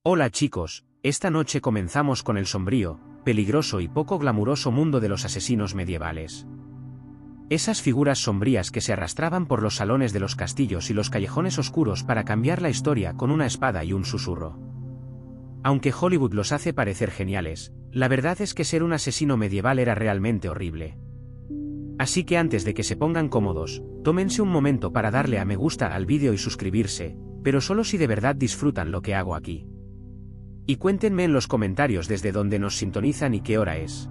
Hola chicos, esta noche comenzamos con el sombrío, peligroso y poco glamuroso mundo de los asesinos medievales. Esas figuras sombrías que se arrastraban por los salones de los castillos y los callejones oscuros para cambiar la historia con una espada y un susurro. Aunque Hollywood los hace parecer geniales, la verdad es que ser un asesino medieval era realmente horrible. Así que antes de que se pongan cómodos, tómense un momento para darle a me gusta al vídeo y suscribirse, pero solo si de verdad disfrutan lo que hago aquí. Y cuéntenme en los comentarios desde dónde nos sintonizan y qué hora es.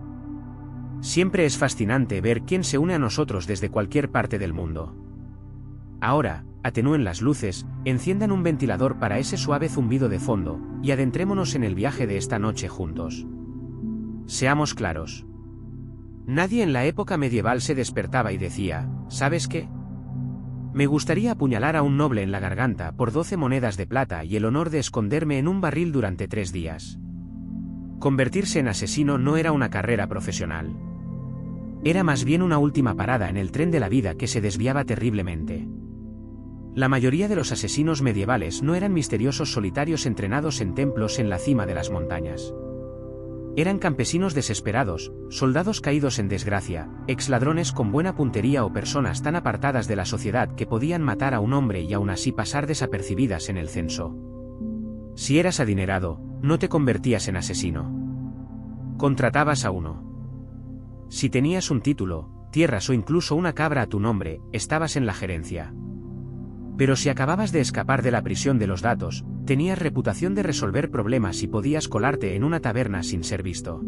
Siempre es fascinante ver quién se une a nosotros desde cualquier parte del mundo. Ahora, atenúen las luces, enciendan un ventilador para ese suave zumbido de fondo, y adentrémonos en el viaje de esta noche juntos. Seamos claros. Nadie en la época medieval se despertaba y decía, ¿sabes qué? Me gustaría apuñalar a un noble en la garganta por 12 monedas de plata y el honor de esconderme en un barril durante 3 días. Convertirse en asesino no era una carrera profesional. Era más bien una última parada en el tren de la vida que se desviaba terriblemente. La mayoría de los asesinos medievales no eran misteriosos solitarios entrenados en templos en la cima de las montañas. Eran campesinos desesperados, soldados caídos en desgracia, exladrones con buena puntería o personas tan apartadas de la sociedad que podían matar a un hombre y aún así pasar desapercibidas en el censo. Si eras adinerado, no te convertías en asesino. Contratabas a uno. Si tenías un título, tierras o incluso una cabra a tu nombre, estabas en la gerencia. Pero si acababas de escapar de la prisión de los datos, tenías reputación de resolver problemas y podías colarte en una taberna sin ser visto.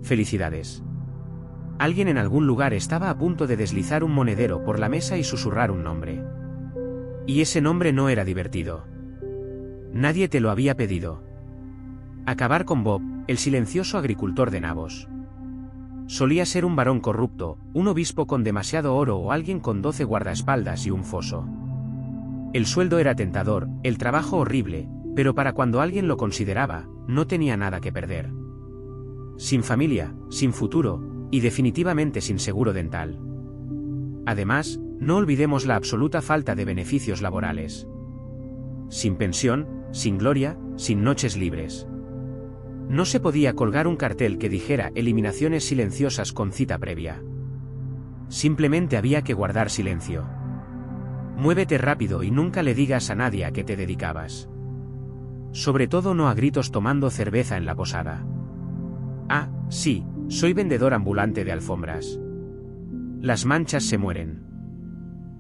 Felicidades. Alguien en algún lugar estaba a punto de deslizar un monedero por la mesa y susurrar un nombre. Y ese nombre no era divertido. Nadie te lo había pedido. Acabar con Bob, el silencioso agricultor de nabos. Solía ser un varón corrupto, un obispo con demasiado oro o alguien con 12 guardaespaldas y un foso. El sueldo era tentador, el trabajo horrible, pero para cuando alguien lo consideraba, no tenía nada que perder. Sin familia, sin futuro, y definitivamente sin seguro dental. Además, no olvidemos la absoluta falta de beneficios laborales. Sin pensión, sin gloria, sin noches libres. No se podía colgar un cartel que dijera eliminaciones silenciosas con cita previa. Simplemente había que guardar silencio. Muévete rápido y nunca le digas a nadie a qué te dedicabas. Sobre todo no a gritos tomando cerveza en la posada. Ah, sí, soy vendedor ambulante de alfombras. Las manchas se mueren.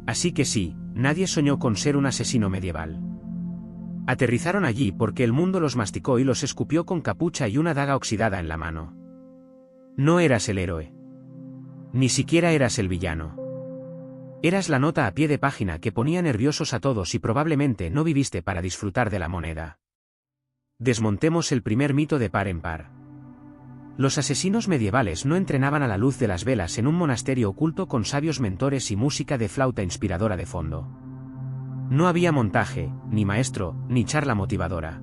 Así que sí, nadie soñó con ser un asesino medieval. Aterrizaron allí porque el mundo los masticó y los escupió con capucha y una daga oxidada en la mano. No eras el héroe. Ni siquiera eras el villano. Eras la nota a pie de página que ponía nerviosos a todos y probablemente no viviste para disfrutar de la moneda. Desmontemos el primer mito de par en par. Los asesinos medievales no entrenaban a la luz de las velas en un monasterio oculto con sabios mentores y música de flauta inspiradora de fondo. No había montaje, ni maestro, ni charla motivadora.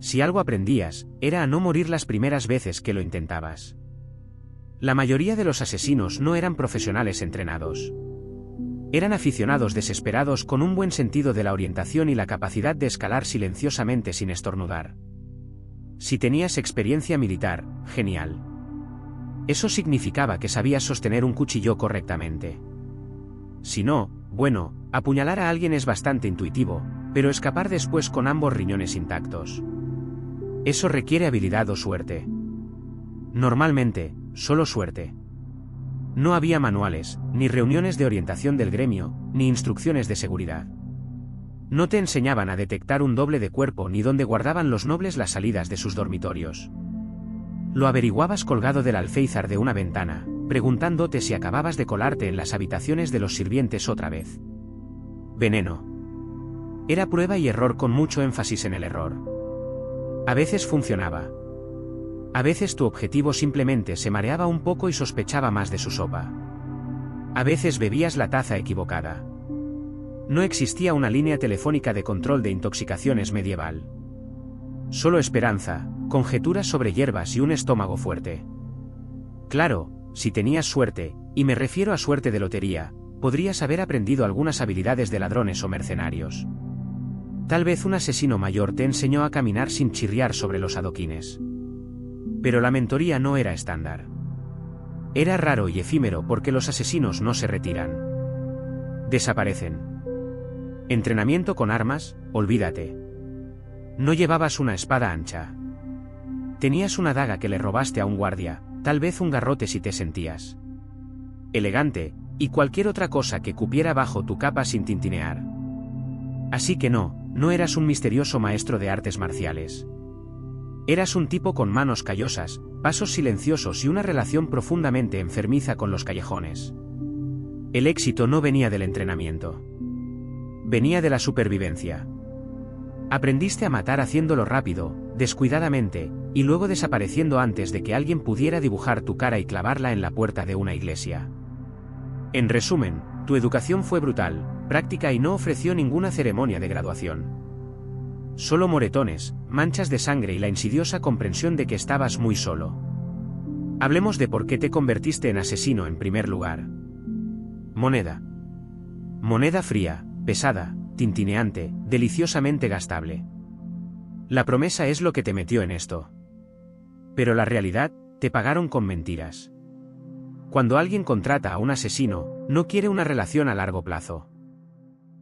Si algo aprendías, era a no morir las primeras veces que lo intentabas. La mayoría de los asesinos no eran profesionales entrenados. Eran aficionados desesperados con un buen sentido de la orientación y la capacidad de escalar silenciosamente sin estornudar. Si tenías experiencia militar, genial. Eso significaba que sabías sostener un cuchillo correctamente. Si no, bueno, apuñalar a alguien es bastante intuitivo, pero escapar después con ambos riñones intactos. Eso requiere habilidad o suerte. Normalmente, solo suerte. No había manuales, ni reuniones de orientación del gremio, ni instrucciones de seguridad. No te enseñaban a detectar un doble de cuerpo ni dónde guardaban los nobles las salidas de sus dormitorios. Lo averiguabas colgado del alféizar de una ventana, preguntándote si acababas de colarte en las habitaciones de los sirvientes otra vez. Veneno. Era prueba y error con mucho énfasis en el error. A veces funcionaba. A veces tu objetivo simplemente se mareaba un poco y sospechaba más de su sopa. A veces bebías la taza equivocada. No existía una línea telefónica de control de intoxicaciones medieval. Solo esperanza, conjeturas sobre hierbas y un estómago fuerte. Claro, si tenías suerte, y me refiero a suerte de lotería, podrías haber aprendido algunas habilidades de ladrones o mercenarios. Tal vez un asesino mayor te enseñó a caminar sin chirriar sobre los adoquines. Pero la mentoría no era estándar. Era raro y efímero porque los asesinos no se retiran. Desaparecen. Entrenamiento con armas, olvídate. No llevabas una espada ancha. Tenías una daga que le robaste a un guardia, tal vez un garrote si te sentías elegante, y cualquier otra cosa que cupiera bajo tu capa sin tintinear. Así que no eras un misterioso maestro de artes marciales. Eras un tipo con manos callosas, pasos silenciosos y una relación profundamente enfermiza con los callejones. El éxito no venía del entrenamiento. Venía de la supervivencia. Aprendiste a matar haciéndolo rápido, descuidadamente, y luego desapareciendo antes de que alguien pudiera dibujar tu cara y clavarla en la puerta de una iglesia. En resumen, tu educación fue brutal, práctica y no ofreció ninguna ceremonia de graduación. Solo moretones, manchas de sangre y la insidiosa comprensión de que estabas muy solo. Hablemos de por qué te convertiste en asesino en primer lugar. Moneda. Moneda fría, pesada, tintineante, deliciosamente gastable. La promesa es lo que te metió en esto. Pero la realidad, te pagaron con mentiras. Cuando alguien contrata a un asesino, no quiere una relación a largo plazo.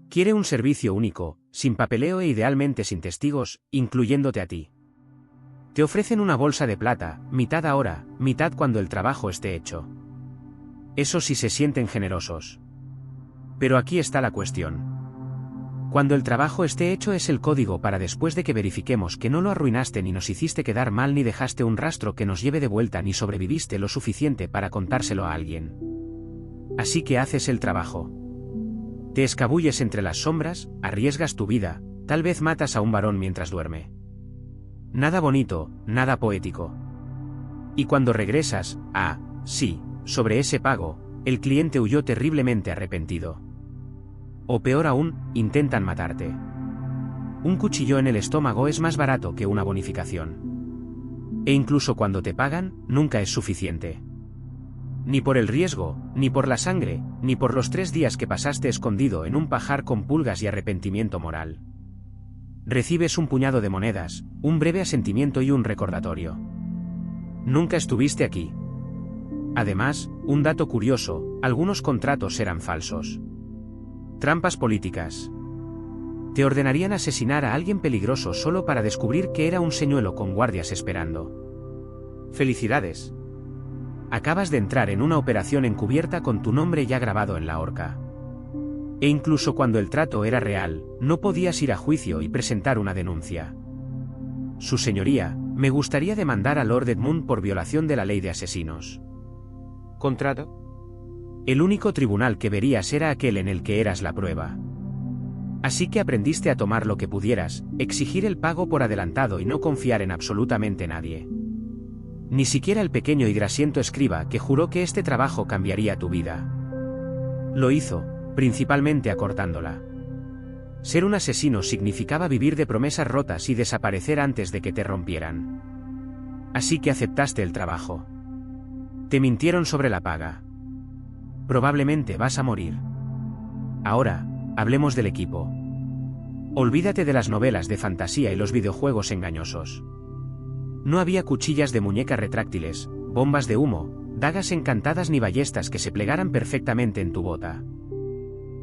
Quiere un servicio único, sin papeleo e idealmente sin testigos, incluyéndote a ti. Te ofrecen una bolsa de plata, mitad ahora, mitad cuando el trabajo esté hecho. Eso sí se sienten generosos. Pero aquí está la cuestión. Cuando el trabajo esté hecho es el código para después de que verifiquemos que no lo arruinaste ni nos hiciste quedar mal ni dejaste un rastro que nos lleve de vuelta ni sobreviviste lo suficiente para contárselo a alguien. Así que haces el trabajo. Te escabulles entre las sombras, arriesgas tu vida, tal vez matas a un varón mientras duerme. Nada bonito, nada poético. Y cuando regresas, sí, sobre ese pago, el cliente huyó terriblemente arrepentido. O peor aún, intentan matarte. Un cuchillo en el estómago es más barato que una bonificación. E incluso cuando te pagan, nunca es suficiente. Ni por el riesgo, ni por la sangre, ni por los 3 días que pasaste escondido en un pajar con pulgas y arrepentimiento moral. Recibes un puñado de monedas, un breve asentimiento y un recordatorio. Nunca estuviste aquí. Además, un dato curioso, algunos contratos eran falsos. Trampas políticas. Te ordenarían asesinar a alguien peligroso solo para descubrir que era un señuelo con guardias esperando. ¡Felicidades! Acabas de entrar en una operación encubierta con tu nombre ya grabado en la horca. E incluso cuando el trato era real, no podías ir a juicio y presentar una denuncia. Su señoría, me gustaría demandar a Lord Edmund por violación de la ley de asesinos. ¿Contrato? El único tribunal que verías era aquel en el que eras la prueba. Así que aprendiste a tomar lo que pudieras, exigir el pago por adelantado y no confiar en absolutamente nadie. Ni siquiera el pequeño y grasiento escriba que juró que este trabajo cambiaría tu vida. Lo hizo, principalmente acortándola. Ser un asesino significaba vivir de promesas rotas y desaparecer antes de que te rompieran. Así que aceptaste el trabajo. Te mintieron sobre la paga. Probablemente vas a morir. Ahora, hablemos del equipo. Olvídate de las novelas de fantasía y los videojuegos engañosos. No había cuchillas de muñeca retráctiles, bombas de humo, dagas encantadas ni ballestas que se plegaran perfectamente en tu bota.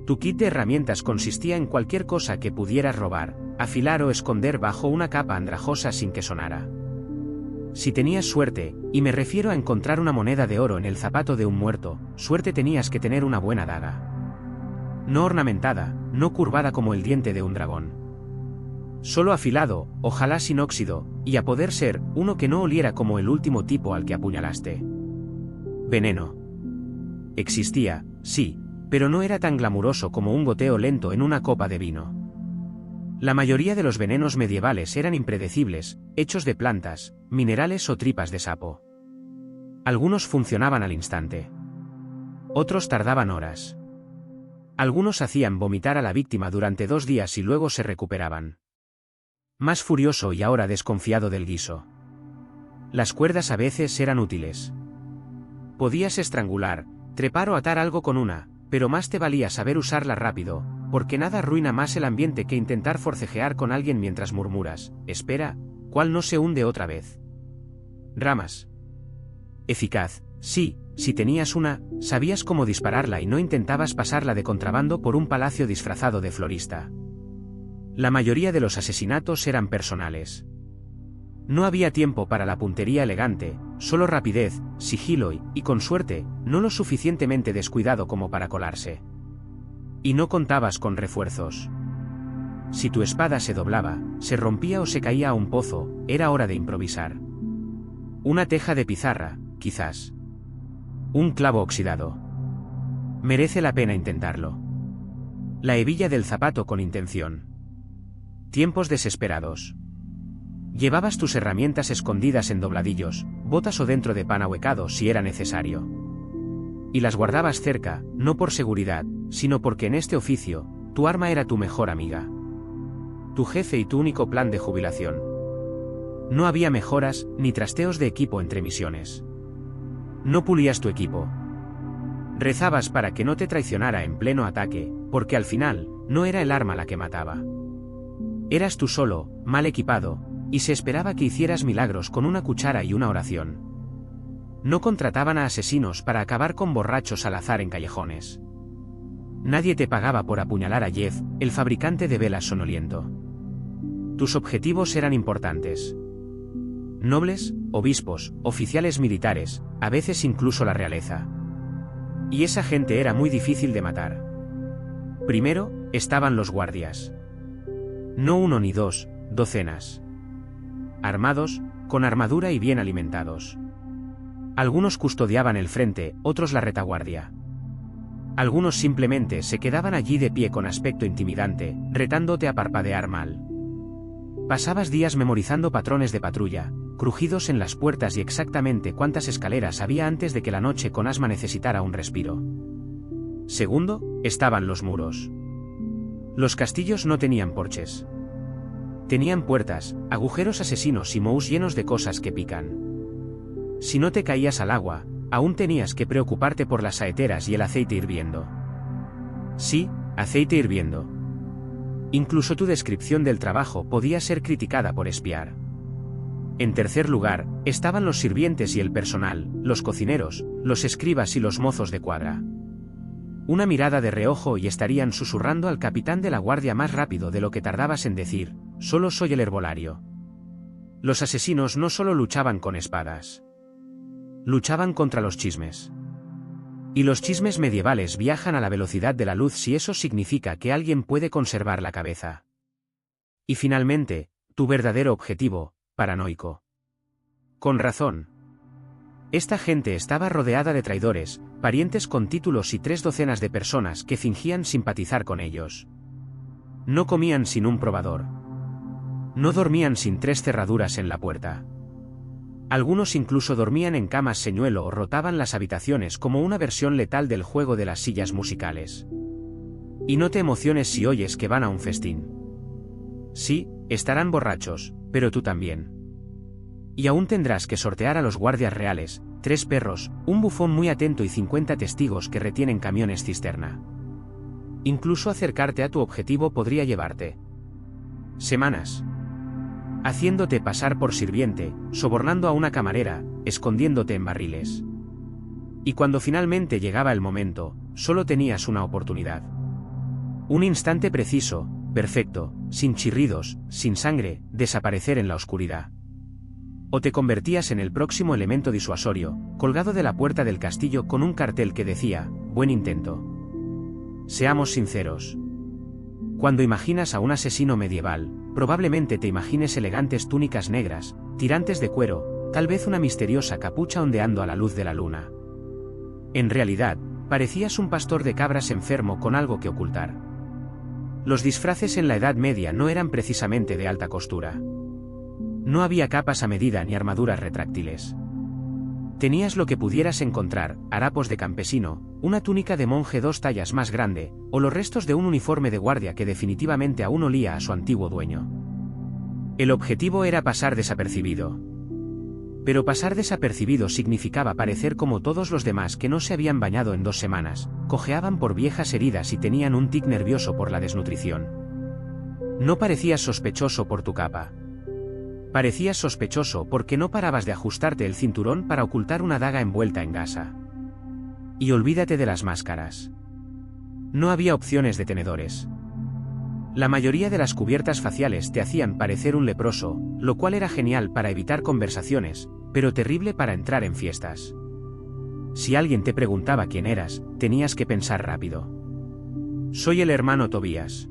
Tu kit de herramientas consistía en cualquier cosa que pudieras robar, afilar o esconder bajo una capa andrajosa sin que sonara. Si tenías suerte, y me refiero a encontrar una moneda de oro en el zapato de un muerto, suerte tenías que tener una buena daga. No ornamentada, no curvada como el diente de un dragón. Solo afilado, ojalá sin óxido, y a poder ser, uno que no oliera como el último tipo al que apuñalaste. Veneno. Existía, sí, pero no era tan glamuroso como un goteo lento en una copa de vino. La mayoría de los venenos medievales eran impredecibles, hechos de plantas, minerales o tripas de sapo. Algunos funcionaban al instante. Otros tardaban horas. Algunos hacían vomitar a la víctima durante 2 días y luego se recuperaban. Más furioso y ahora desconfiado del guiso. Las cuerdas a veces eran útiles. Podías estrangular, trepar o atar algo con una, pero más te valía saber usarla rápido, porque nada arruina más el ambiente que intentar forcejear con alguien mientras murmuras, espera, ¿cuál no se hunde otra vez? Ramas. Eficaz, sí, si tenías una, sabías cómo dispararla y no intentabas pasarla de contrabando por un palacio disfrazado de florista. La mayoría de los asesinatos eran personales. No había tiempo para la puntería elegante, solo rapidez, sigilo y, con suerte, no lo suficientemente descuidado como para colarse. Y no contabas con refuerzos. Si tu espada se doblaba, se rompía o se caía a un pozo, era hora de improvisar. Una teja de pizarra, quizás. Un clavo oxidado. Merece la pena intentarlo. La hebilla del zapato con intención. Tiempos desesperados. Llevabas tus herramientas escondidas en dobladillos, botas o dentro de pan ahuecado si era necesario. Y las guardabas cerca, no por seguridad, sino porque en este oficio, tu arma era tu mejor amiga. Tu jefe y tu único plan de jubilación. No había mejoras, ni trasteos de equipo entre misiones. No pulías tu equipo. Rezabas para que no te traicionara en pleno ataque, porque al final, no era el arma la que mataba. Eras tú solo, mal equipado, y se esperaba que hicieras milagros con una cuchara y una oración. No contrataban a asesinos para acabar con borrachos al azar en callejones. Nadie te pagaba por apuñalar a Jeff, el fabricante de velas sonoliento. Tus objetivos eran importantes. Nobles, obispos, oficiales militares, a veces incluso la realeza. Y esa gente era muy difícil de matar. Primero, estaban los guardias. No uno ni dos, docenas. Armados, con armadura y bien alimentados. Algunos custodiaban el frente, otros la retaguardia. Algunos simplemente se quedaban allí de pie con aspecto intimidante, retándote a parpadear mal. Pasabas días memorizando patrones de patrulla, crujidos en las puertas y exactamente cuántas escaleras había antes de que la noche con asma necesitara un respiro. Segundo, estaban los muros. Los castillos no tenían porches. Tenían puertas, agujeros asesinos y mohús llenos de cosas que pican. Si no te caías al agua, aún tenías que preocuparte por las saeteras y el aceite hirviendo. Sí, aceite hirviendo. Incluso tu descripción del trabajo podía ser criticada por espiar. En tercer lugar, estaban los sirvientes y el personal, los cocineros, los escribas y los mozos de cuadra. Una mirada de reojo y estarían susurrando al capitán de la guardia más rápido de lo que tardabas en decir, solo soy el herbolario. Los asesinos no solo luchaban con espadas. Luchaban contra los chismes. Y los chismes medievales viajan a la velocidad de la luz si eso significa que alguien puede conservar la cabeza. Y finalmente, tu verdadero objetivo, paranoico. Con razón. Esta gente estaba rodeada de traidores, parientes con títulos y 3 docenas de personas que fingían simpatizar con ellos. No comían sin un probador. No dormían sin 3 cerraduras en la puerta. Algunos incluso dormían en camas señuelo o rotaban las habitaciones como una versión letal del juego de las sillas musicales. Y no te emociones si oyes que van a un festín. Sí, estarán borrachos, pero tú también. Y aún tendrás que sortear a los guardias reales, 3 perros, un bufón muy atento y 50 testigos que retienen camiones cisterna. Incluso acercarte a tu objetivo podría llevarte semanas. Haciéndote pasar por sirviente, sobornando a una camarera, escondiéndote en barriles. Y cuando finalmente llegaba el momento, solo tenías una oportunidad. Un instante preciso, perfecto, sin chirridos, sin sangre, desaparecer en la oscuridad. O te convertías en el próximo elemento disuasorio, colgado de la puerta del castillo con un cartel que decía, buen intento. Seamos sinceros. Cuando imaginas a un asesino medieval, probablemente te imagines elegantes túnicas negras, tirantes de cuero, tal vez una misteriosa capucha ondeando a la luz de la luna. En realidad, parecías un pastor de cabras enfermo con algo que ocultar. Los disfraces en la Edad Media no eran precisamente de alta costura. No había capas a medida ni armaduras retráctiles. Tenías lo que pudieras encontrar, harapos de campesino, una túnica de monje 2 tallas más grande, o los restos de un uniforme de guardia que definitivamente aún olía a su antiguo dueño. El objetivo era pasar desapercibido. Pero pasar desapercibido significaba parecer como todos los demás que no se habían bañado en 2 semanas, cojeaban por viejas heridas y tenían un tic nervioso por la desnutrición. No parecías sospechoso por tu capa. Parecías sospechoso porque no parabas de ajustarte el cinturón para ocultar una daga envuelta en gasa. Y olvídate de las máscaras. No había opciones de tenedores. La mayoría de las cubiertas faciales te hacían parecer un leproso, lo cual era genial para evitar conversaciones, pero terrible para entrar en fiestas. Si alguien te preguntaba quién eras, tenías que pensar rápido. Soy el hermano Tobías.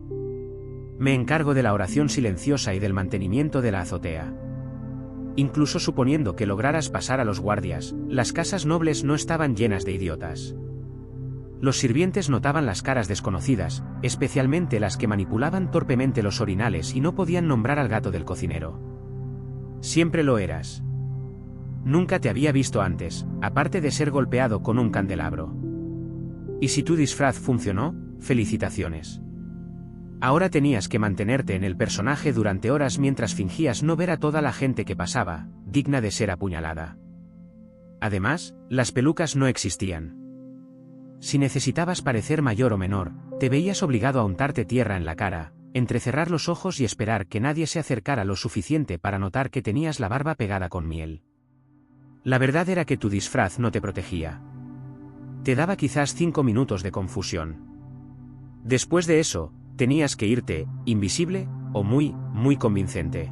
Me encargo de la oración silenciosa y del mantenimiento de la azotea. Incluso suponiendo que lograras pasar a los guardias, las casas nobles no estaban llenas de idiotas. Los sirvientes notaban las caras desconocidas, especialmente las que manipulaban torpemente los orinales y no podían nombrar al gato del cocinero. Siempre lo eras. Nunca te había visto antes, aparte de ser golpeado con un candelabro. Y si tu disfraz funcionó, felicitaciones. Ahora tenías que mantenerte en el personaje durante horas mientras fingías no ver a toda la gente que pasaba, digna de ser apuñalada. Además, las pelucas no existían. Si necesitabas parecer mayor o menor, te veías obligado a untarte tierra en la cara, entrecerrar los ojos y esperar que nadie se acercara lo suficiente para notar que tenías la barba pegada con miel. La verdad era que tu disfraz no te protegía. Te daba quizás 5 minutos de confusión. Después de eso, tenías que irte, invisible, o muy convincente.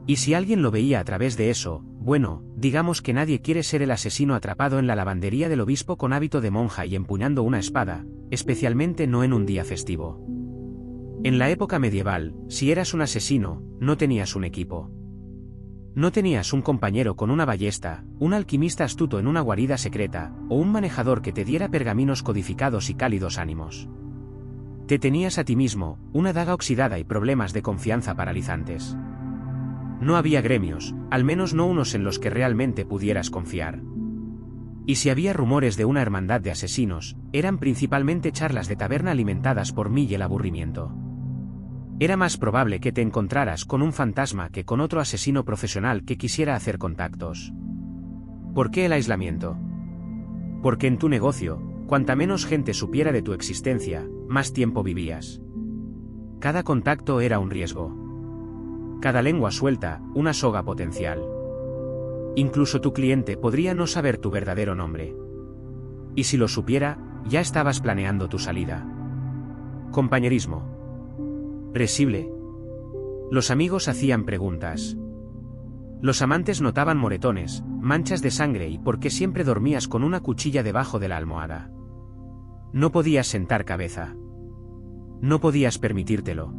Y si alguien lo veía a través de eso, bueno, digamos que nadie quiere ser el asesino atrapado en la lavandería del obispo con hábito de monja y empuñando una espada, especialmente no en un día festivo. En la época medieval, si eras un asesino, no tenías un equipo. No tenías un compañero con una ballesta, un alquimista astuto en una guarida secreta, o un manejador que te diera pergaminos codificados y cálidos ánimos. Te tenías a ti mismo, una daga oxidada y problemas de confianza paralizantes. No había gremios, al menos no unos en los que realmente pudieras confiar. Y si había rumores de una hermandad de asesinos, eran principalmente charlas de taberna alimentadas por mí y el aburrimiento. Era más probable que te encontraras con un fantasma que con otro asesino profesional que quisiera hacer contactos. ¿Por qué el aislamiento? Porque en tu negocio, cuanta menos gente supiera de tu existencia, más tiempo vivías. Cada contacto era un riesgo. Cada lengua suelta, una soga potencial. Incluso tu cliente podría no saber tu verdadero nombre. Y si lo supiera, ya estabas planeando tu salida. Compañerismo. Risible. Los amigos hacían preguntas. Los amantes notaban moretones, manchas de sangre y por qué siempre dormías con una cuchilla debajo de la almohada. No podías sentar cabeza. No podías permitírtelo.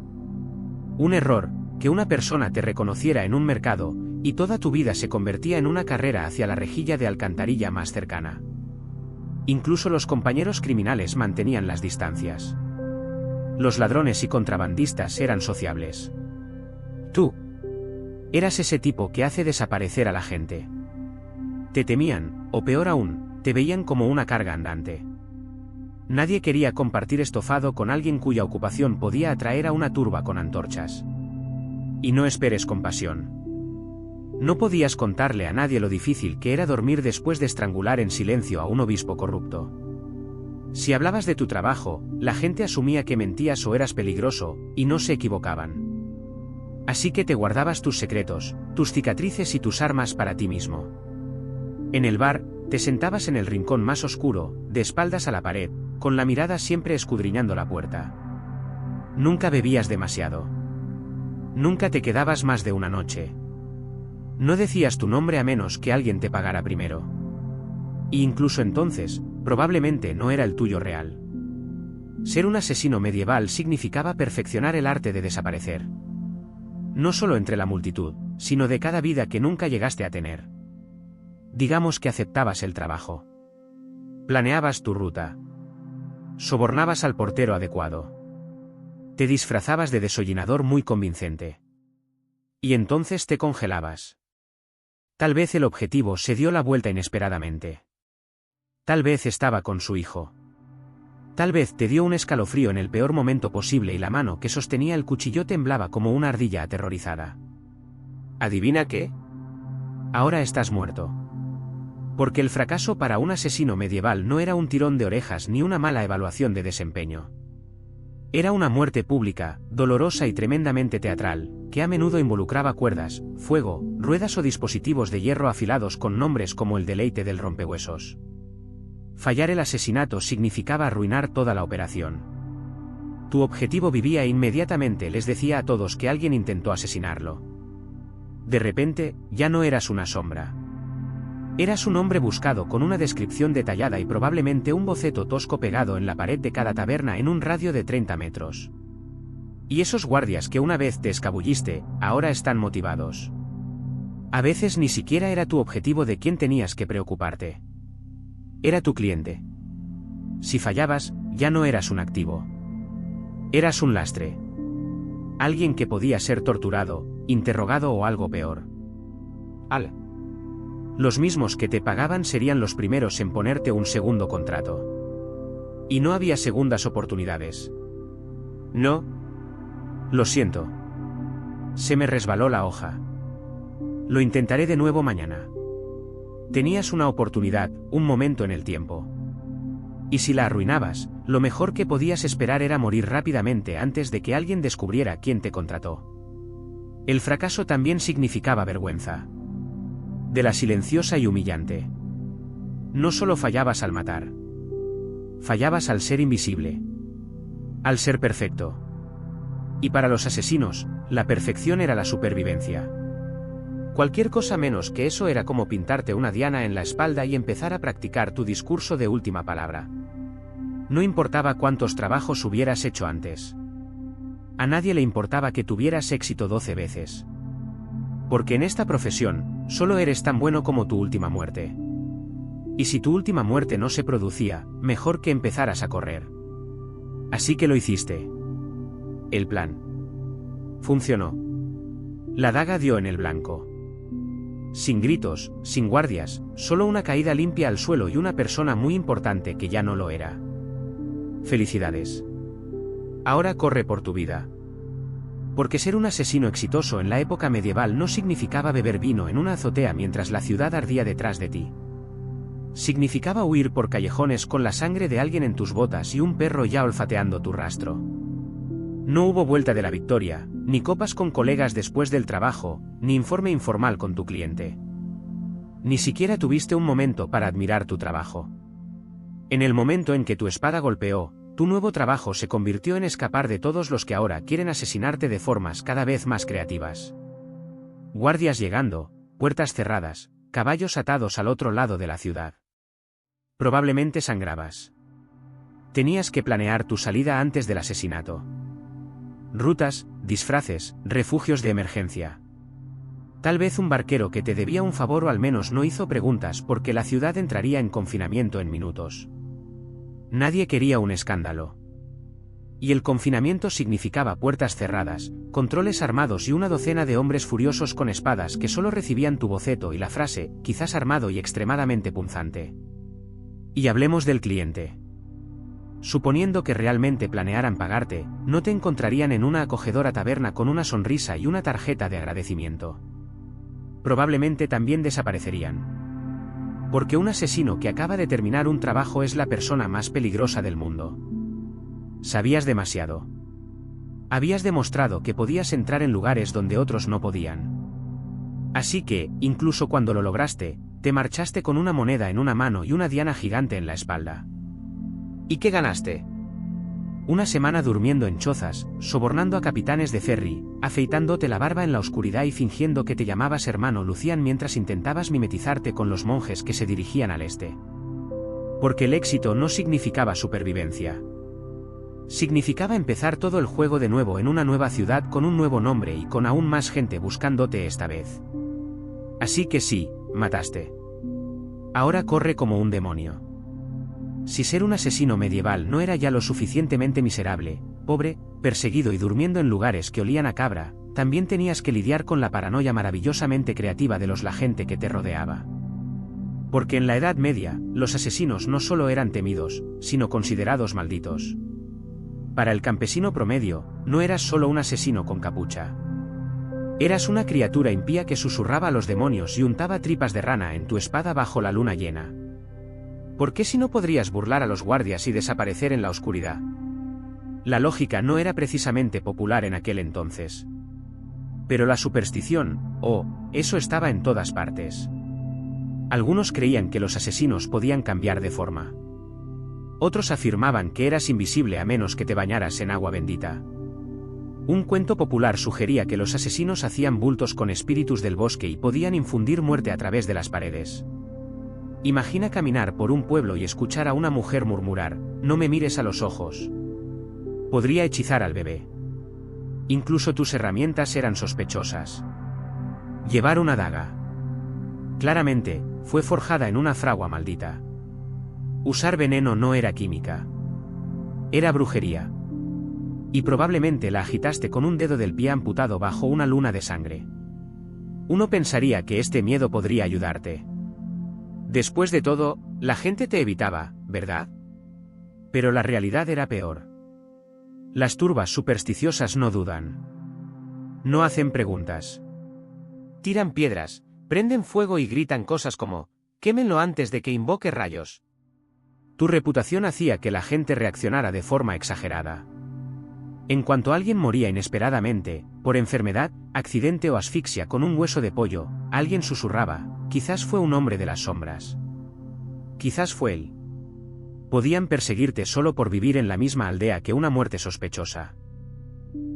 Un error, que una persona te reconociera en un mercado, y toda tu vida se convertía en una carrera hacia la rejilla de alcantarilla más cercana. Incluso los compañeros criminales mantenían las distancias. Los ladrones y contrabandistas eran sociables. Tú eras ese tipo que hace desaparecer a la gente. Te temían, o peor aún, te veían como una carga andante. Nadie quería compartir estofado con alguien cuya ocupación podía atraer a una turba con antorchas. Y no esperes compasión. No podías contarle a nadie lo difícil que era dormir después de estrangular en silencio a un obispo corrupto. Si hablabas de tu trabajo, la gente asumía que mentías o eras peligroso, y no se equivocaban. Así que te guardabas tus secretos, tus cicatrices y tus armas para ti mismo. En el bar, te sentabas en el rincón más oscuro, de espaldas a la pared, con la mirada siempre escudriñando la puerta. Nunca bebías demasiado. Nunca te quedabas más de una noche. No decías tu nombre a menos que alguien te pagara primero. E incluso entonces, probablemente no era el tuyo real. Ser un asesino medieval significaba perfeccionar el arte de desaparecer. No solo entre la multitud, sino de cada vida que nunca llegaste a tener. Digamos que aceptabas el trabajo. Planeabas tu ruta. Sobornabas al portero adecuado. Te disfrazabas de desollinador muy convincente. Y entonces te congelabas. Tal vez el objetivo se dio la vuelta inesperadamente. Tal vez estaba con su hijo. Tal vez te dio un escalofrío en el peor momento posible y la mano que sostenía el cuchillo temblaba como una ardilla aterrorizada. ¿Adivina qué? Ahora estás muerto. Porque el fracaso para un asesino medieval no era un tirón de orejas ni una mala evaluación de desempeño. Era una muerte pública, dolorosa y tremendamente teatral, que a menudo involucraba cuerdas, fuego, ruedas o dispositivos de hierro afilados con nombres como el deleite del rompehuesos. Fallar el asesinato significaba arruinar toda la operación. Tu objetivo vivía inmediatamente, les decía a todos que alguien intentó asesinarlo. De repente, ya no eras una sombra. Eras un hombre buscado con una descripción detallada y probablemente un boceto tosco pegado en la pared de cada taberna en un radio de 30 metros. Y esos guardias que una vez te escabulliste, ahora están motivados. A veces ni siquiera era tu objetivo de quién tenías que preocuparte. Era tu cliente. Si fallabas, ya no eras un activo. Eras un lastre. Alguien que podía ser torturado, interrogado o algo peor. Los mismos que te pagaban serían los primeros en ponerte un segundo contrato. Y no había segundas oportunidades. No. Lo siento. Se me resbaló la hoja. Lo intentaré de nuevo mañana. Tenías una oportunidad, un momento en el tiempo. Y si la arruinabas, lo mejor que podías esperar era morir rápidamente antes de que alguien descubriera quién te contrató. El fracaso también significaba vergüenza. De la silenciosa y humillante. No solo fallabas al matar. Fallabas al ser invisible. Al ser perfecto. Y para los asesinos, la perfección era la supervivencia. Cualquier cosa menos que eso era como pintarte una diana en la espalda y empezar a practicar tu discurso de última palabra. No importaba cuántos trabajos hubieras hecho antes. A nadie le importaba que tuvieras éxito 12 veces. Porque en esta profesión, solo eres tan bueno como tu última muerte. Y si tu última muerte no se producía, mejor que empezaras a correr. Así que lo hiciste. El plan funcionó. La daga dio en el blanco. Sin gritos, sin guardias, solo una caída limpia al suelo y una persona muy importante que ya no lo era. Felicidades. Ahora corre por tu vida. Porque ser un asesino exitoso en la época medieval no significaba beber vino en una azotea mientras la ciudad ardía detrás de ti. Significaba huir por callejones con la sangre de alguien en tus botas y un perro ya olfateando tu rastro. No hubo vuelta de la victoria, ni copas con colegas después del trabajo, ni informe informal con tu cliente. Ni siquiera tuviste un momento para admirar tu trabajo. En el momento en que tu espada golpeó, tu nuevo trabajo se convirtió en escapar de todos los que ahora quieren asesinarte de formas cada vez más creativas. Guardias llegando, puertas cerradas, caballos atados al otro lado de la ciudad. Probablemente sangrabas. Tenías que planear tu salida antes del asesinato. Rutas, disfraces, refugios de emergencia. Tal vez un barquero que te debía un favor o al menos no hizo preguntas porque la ciudad entraría en confinamiento en minutos. Nadie quería un escándalo. Y el confinamiento significaba puertas cerradas, controles armados y una docena de hombres furiosos con espadas que solo recibían tu boceto y la frase, quizás armado y extremadamente punzante. Y hablemos del cliente. Suponiendo que realmente planearan pagarte, no te encontrarían en una acogedora taberna con una sonrisa y una tarjeta de agradecimiento. Probablemente también desaparecerían. Porque un asesino que acaba de terminar un trabajo es la persona más peligrosa del mundo. Sabías demasiado. Habías demostrado que podías entrar en lugares donde otros no podían. Así que, incluso cuando lo lograste, te marchaste con una moneda en una mano y una diana gigante en la espalda. ¿Y qué ganaste? Una semana durmiendo en chozas, sobornando a capitanes de ferry, afeitándote la barba en la oscuridad y fingiendo que te llamabas hermano Lucián mientras intentabas mimetizarte con los monjes que se dirigían al este. Porque el éxito no significaba supervivencia. Significaba empezar todo el juego de nuevo en una nueva ciudad con un nuevo nombre y con aún más gente buscándote esta vez. Así que sí, mataste. Ahora corre como un demonio. Si ser un asesino medieval no era ya lo suficientemente miserable, pobre, perseguido y durmiendo en lugares que olían a cabra, también tenías que lidiar con la paranoia maravillosamente creativa de la gente que te rodeaba. Porque en la Edad Media, los asesinos no solo eran temidos, sino considerados malditos. Para el campesino promedio, no eras solo un asesino con capucha. Eras una criatura impía que susurraba a los demonios y untaba tripas de rana en tu espada bajo la luna llena. ¿Por qué si no podrías burlar a los guardias y desaparecer en la oscuridad? La lógica no era precisamente popular en aquel entonces. Pero la superstición, eso estaba en todas partes. Algunos creían que los asesinos podían cambiar de forma. Otros afirmaban que eras invisible a menos que te bañaras en agua bendita. Un cuento popular sugería que los asesinos hacían bultos con espíritus del bosque y podían infundir muerte a través de las paredes. Imagina caminar por un pueblo y escuchar a una mujer murmurar, «No me mires a los ojos». Podría hechizar al bebé. Incluso tus herramientas eran sospechosas. Llevar una daga. Claramente, fue forjada en una fragua maldita. Usar veneno no era química. Era brujería. Y probablemente la agitaste con un dedo del pie amputado bajo una luna de sangre. Uno pensaría que este miedo podría ayudarte. Después de todo, la gente te evitaba, ¿verdad? Pero la realidad era peor. Las turbas supersticiosas no dudan. No hacen preguntas. Tiran piedras, prenden fuego y gritan cosas como, «Quémenlo antes de que invoque rayos». Tu reputación hacía que la gente reaccionara de forma exagerada. En cuanto alguien moría inesperadamente, por enfermedad, accidente o asfixia con un hueso de pollo, alguien susurraba, quizás fue un hombre de las sombras. Quizás fue él. Podían perseguirte solo por vivir en la misma aldea que una muerte sospechosa.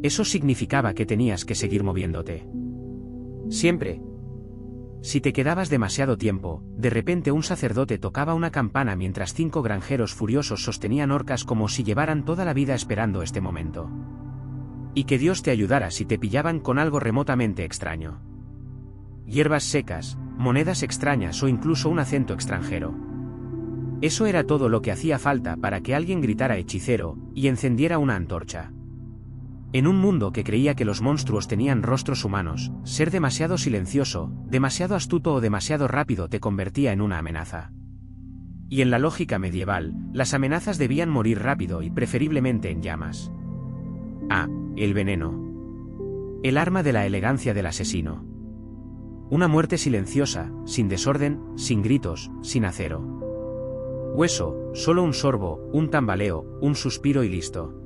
Eso significaba que tenías que seguir moviéndote. Siempre. Si te quedabas demasiado tiempo, de repente un sacerdote tocaba una campana mientras 5 granjeros furiosos sostenían horcas como si llevaran toda la vida esperando este momento. Y que Dios te ayudara si te pillaban con algo remotamente extraño. Hierbas secas, monedas extrañas o incluso un acento extranjero. Eso era todo lo que hacía falta para que alguien gritara hechicero y encendiera una antorcha. En un mundo que creía que los monstruos tenían rostros humanos, ser demasiado silencioso, demasiado astuto o demasiado rápido te convertía en una amenaza. Y en la lógica medieval, las amenazas debían morir rápido y preferiblemente en llamas. El veneno. El arma de la elegancia del asesino. Una muerte silenciosa, sin desorden, sin gritos, sin acero. Hueso, solo un sorbo, un tambaleo, un suspiro y listo.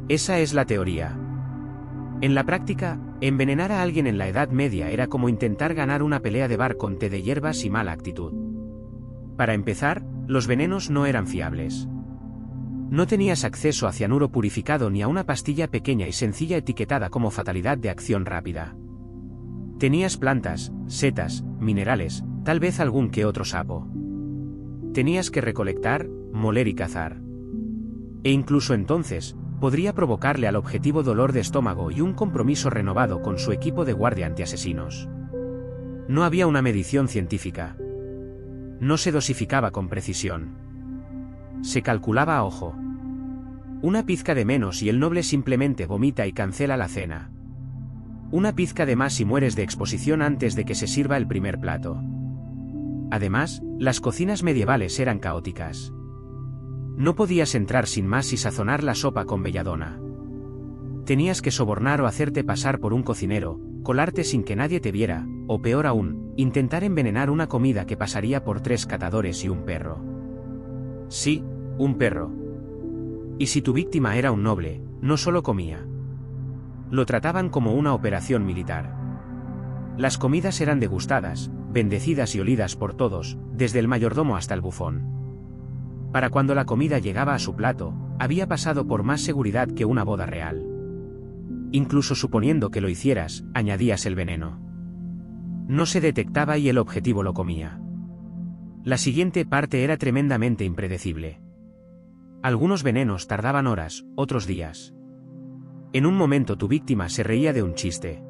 Esa es la teoría. En la práctica, envenenar a alguien en la Edad Media era como intentar ganar una pelea de bar con té de hierbas y mala actitud. Para empezar, los venenos no eran fiables. No tenías acceso a cianuro purificado ni a una pastilla pequeña y sencilla etiquetada como fatalidad de acción rápida. Tenías plantas, setas, minerales, tal vez algún que otro sapo. Tenías que recolectar, moler y cazar. E incluso entonces, podría provocarle al objetivo dolor de estómago y un compromiso renovado con su equipo de guardia antiasesinos. No había una medición científica. No se dosificaba con precisión. Se calculaba a ojo. Una pizca de menos y el noble simplemente vomita y cancela la cena. Una pizca de más y mueres de exposición antes de que se sirva el primer plato. Además, las cocinas medievales eran caóticas. No podías entrar sin más y sazonar la sopa con belladona. Tenías que sobornar o hacerte pasar por un cocinero, colarte sin que nadie te viera, o peor aún, intentar envenenar una comida que pasaría por 3 catadores y un perro. Sí, un perro. Y si tu víctima era un noble, no solo comía. Lo trataban como una operación militar. Las comidas eran degustadas, bendecidas y olidas por todos, desde el mayordomo hasta el bufón. Para cuando la comida llegaba a su plato, había pasado por más seguridad que una boda real. Incluso suponiendo que lo hicieras, añadías el veneno. No se detectaba y el objetivo lo comía. La siguiente parte era tremendamente impredecible. Algunos venenos tardaban horas, otros días. En un momento tu víctima se reía de un chiste.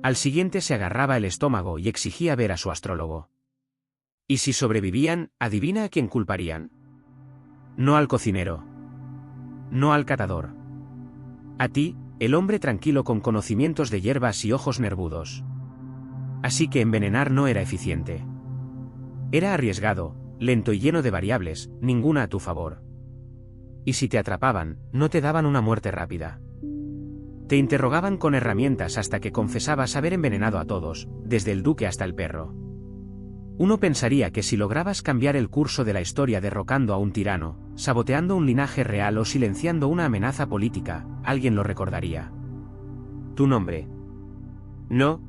Al siguiente se agarraba el estómago y exigía ver a su astrólogo. Y si sobrevivían, adivina a quién culparían. No al cocinero. No al catador. A ti, el hombre tranquilo con conocimientos de hierbas y ojos nervudos. Así que envenenar no era eficiente. Era arriesgado, lento y lleno de variables, ninguna a tu favor. Y si te atrapaban, no te daban una muerte rápida. Te interrogaban con herramientas hasta que confesabas haber envenenado a todos, desde el duque hasta el perro. Uno pensaría que si lograbas cambiar el curso de la historia derrocando a un tirano, saboteando un linaje real o silenciando una amenaza política, alguien lo recordaría. Tu nombre. No.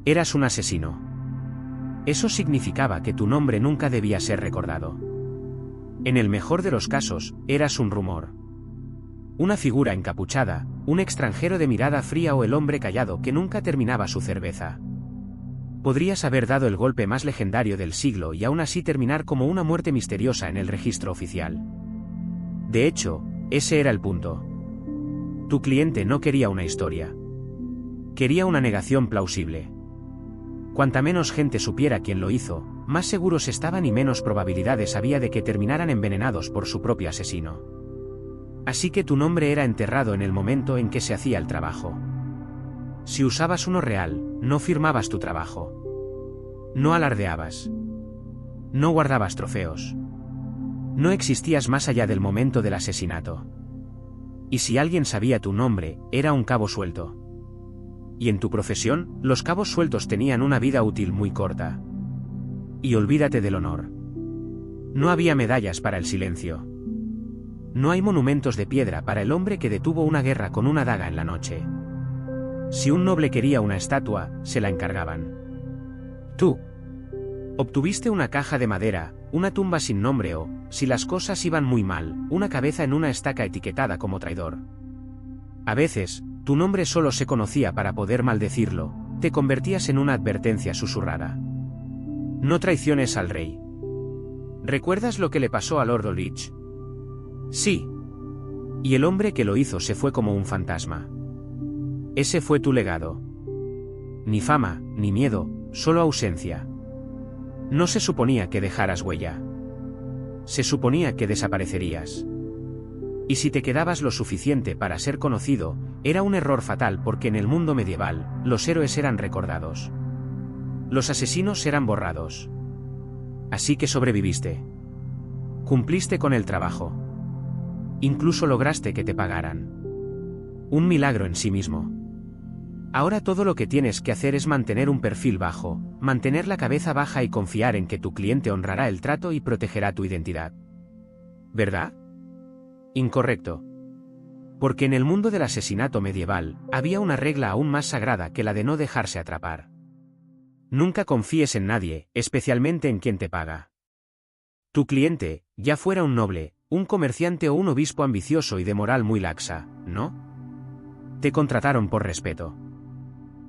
Eras un asesino. Eso significaba que tu nombre nunca debía ser recordado. En el mejor de los casos, eras un rumor. Una figura encapuchada, un extranjero de mirada fría o el hombre callado que nunca terminaba su cerveza. Podrías haber dado el golpe más legendario del siglo y aún así terminar como una muerte misteriosa en el registro oficial. De hecho, ese era el punto. Tu cliente no quería una historia. Quería una negación plausible. Cuanta menos gente supiera quién lo hizo, más seguros estaban y menos probabilidades había de que terminaran envenenados por su propio asesino. Así que tu nombre era enterrado en el momento en que se hacía el trabajo. Si usabas uno real, no firmabas tu trabajo. No alardeabas. No guardabas trofeos. No existías más allá del momento del asesinato. Y si alguien sabía tu nombre, era un cabo suelto. Y en tu profesión, los cabos sueltos tenían una vida útil muy corta. Y olvídate del honor. No había medallas para el silencio. No hay monumentos de piedra para el hombre que detuvo una guerra con una daga en la noche. Si un noble quería una estatua, se la encargaban. Tú obtuviste una caja de madera, una tumba sin nombre o, si las cosas iban muy mal, una cabeza en una estaca etiquetada como traidor. A veces, tu nombre solo se conocía para poder maldecirlo, te convertías en una advertencia susurrada. No traiciones al rey. ¿Recuerdas lo que le pasó a Lord Ulrich? Sí. Y el hombre que lo hizo se fue como un fantasma. Ese fue tu legado. Ni fama, ni miedo, solo ausencia. No se suponía que dejaras huella. Se suponía que desaparecerías. Y si te quedabas lo suficiente para ser conocido, era un error fatal porque en el mundo medieval, los héroes eran recordados. Los asesinos eran borrados. Así que sobreviviste. Cumpliste con el trabajo. Incluso lograste que te pagaran. Un milagro en sí mismo. Ahora todo lo que tienes que hacer es mantener un perfil bajo, mantener la cabeza baja y confiar en que tu cliente honrará el trato y protegerá tu identidad. ¿Verdad? Incorrecto. Porque en el mundo del asesinato medieval, había una regla aún más sagrada que la de no dejarse atrapar. Nunca confíes en nadie, especialmente en quien te paga. Tu cliente, ya fuera un noble, un comerciante o un obispo ambicioso y de moral muy laxa, ¿no? Te contrataron por respeto.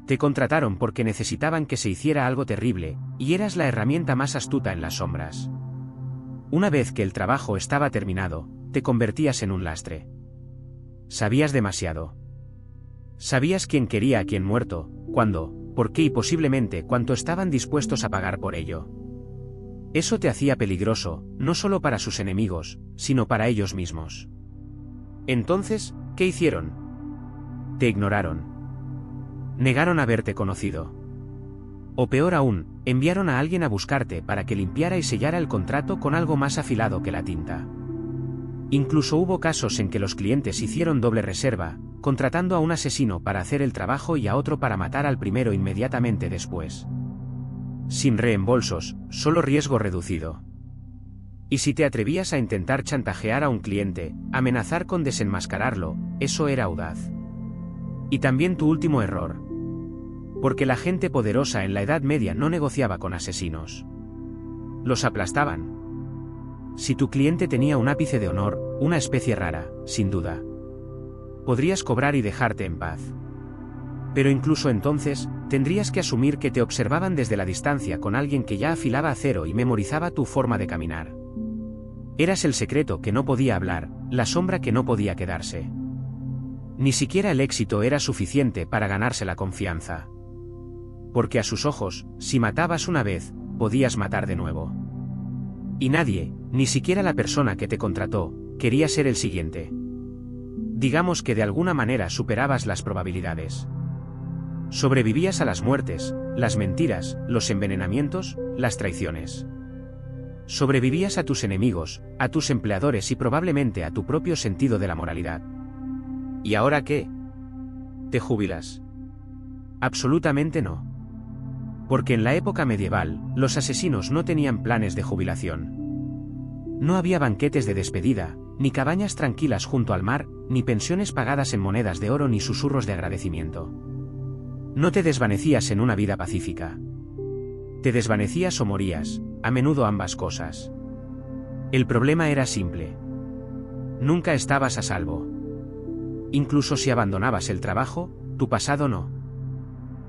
Te contrataron porque necesitaban que se hiciera algo terrible, y eras la herramienta más astuta en las sombras. Una vez que el trabajo estaba terminado, te convertías en un lastre. Sabías demasiado. Sabías quién quería a quién muerto, cuándo, por qué y posiblemente cuánto estaban dispuestos a pagar por ello. Eso te hacía peligroso, no solo para sus enemigos, sino para ellos mismos. Entonces, ¿qué hicieron? Te ignoraron. Negaron haberte conocido. O peor aún, enviaron a alguien a buscarte para que limpiara y sellara el contrato con algo más afilado que la tinta. Incluso hubo casos en que los clientes hicieron doble reserva, contratando a un asesino para hacer el trabajo y a otro para matar al primero inmediatamente después. Sin reembolsos, solo riesgo reducido. Y si te atrevías a intentar chantajear a un cliente, amenazar con desenmascararlo, eso era audaz. Y también tu último error. Porque la gente poderosa en la Edad Media no negociaba con asesinos. Los aplastaban. Si tu cliente tenía un ápice de honor, una especie rara, sin duda, podrías cobrar y dejarte en paz. Pero incluso entonces, tendrías que asumir que te observaban desde la distancia con alguien que ya afilaba acero y memorizaba tu forma de caminar. Eras el secreto que no podía hablar, la sombra que no podía quedarse. Ni siquiera el éxito era suficiente para ganarse la confianza. Porque a sus ojos, si matabas una vez, podías matar de nuevo. Y nadie, ni siquiera la persona que te contrató, quería ser el siguiente. Digamos que de alguna manera superabas las probabilidades. Sobrevivías a las muertes, las mentiras, los envenenamientos, las traiciones. Sobrevivías a tus enemigos, a tus empleadores y probablemente a tu propio sentido de la moralidad. ¿Y ahora qué? ¿Te jubilas? Absolutamente no. Porque en la época medieval, los asesinos no tenían planes de jubilación. No había banquetes de despedida, ni cabañas tranquilas junto al mar, ni pensiones pagadas en monedas de oro ni susurros de agradecimiento. No te desvanecías en una vida pacífica. Te desvanecías o morías, a menudo ambas cosas. El problema era simple. Nunca estabas a salvo. Incluso si abandonabas el trabajo, tu pasado no.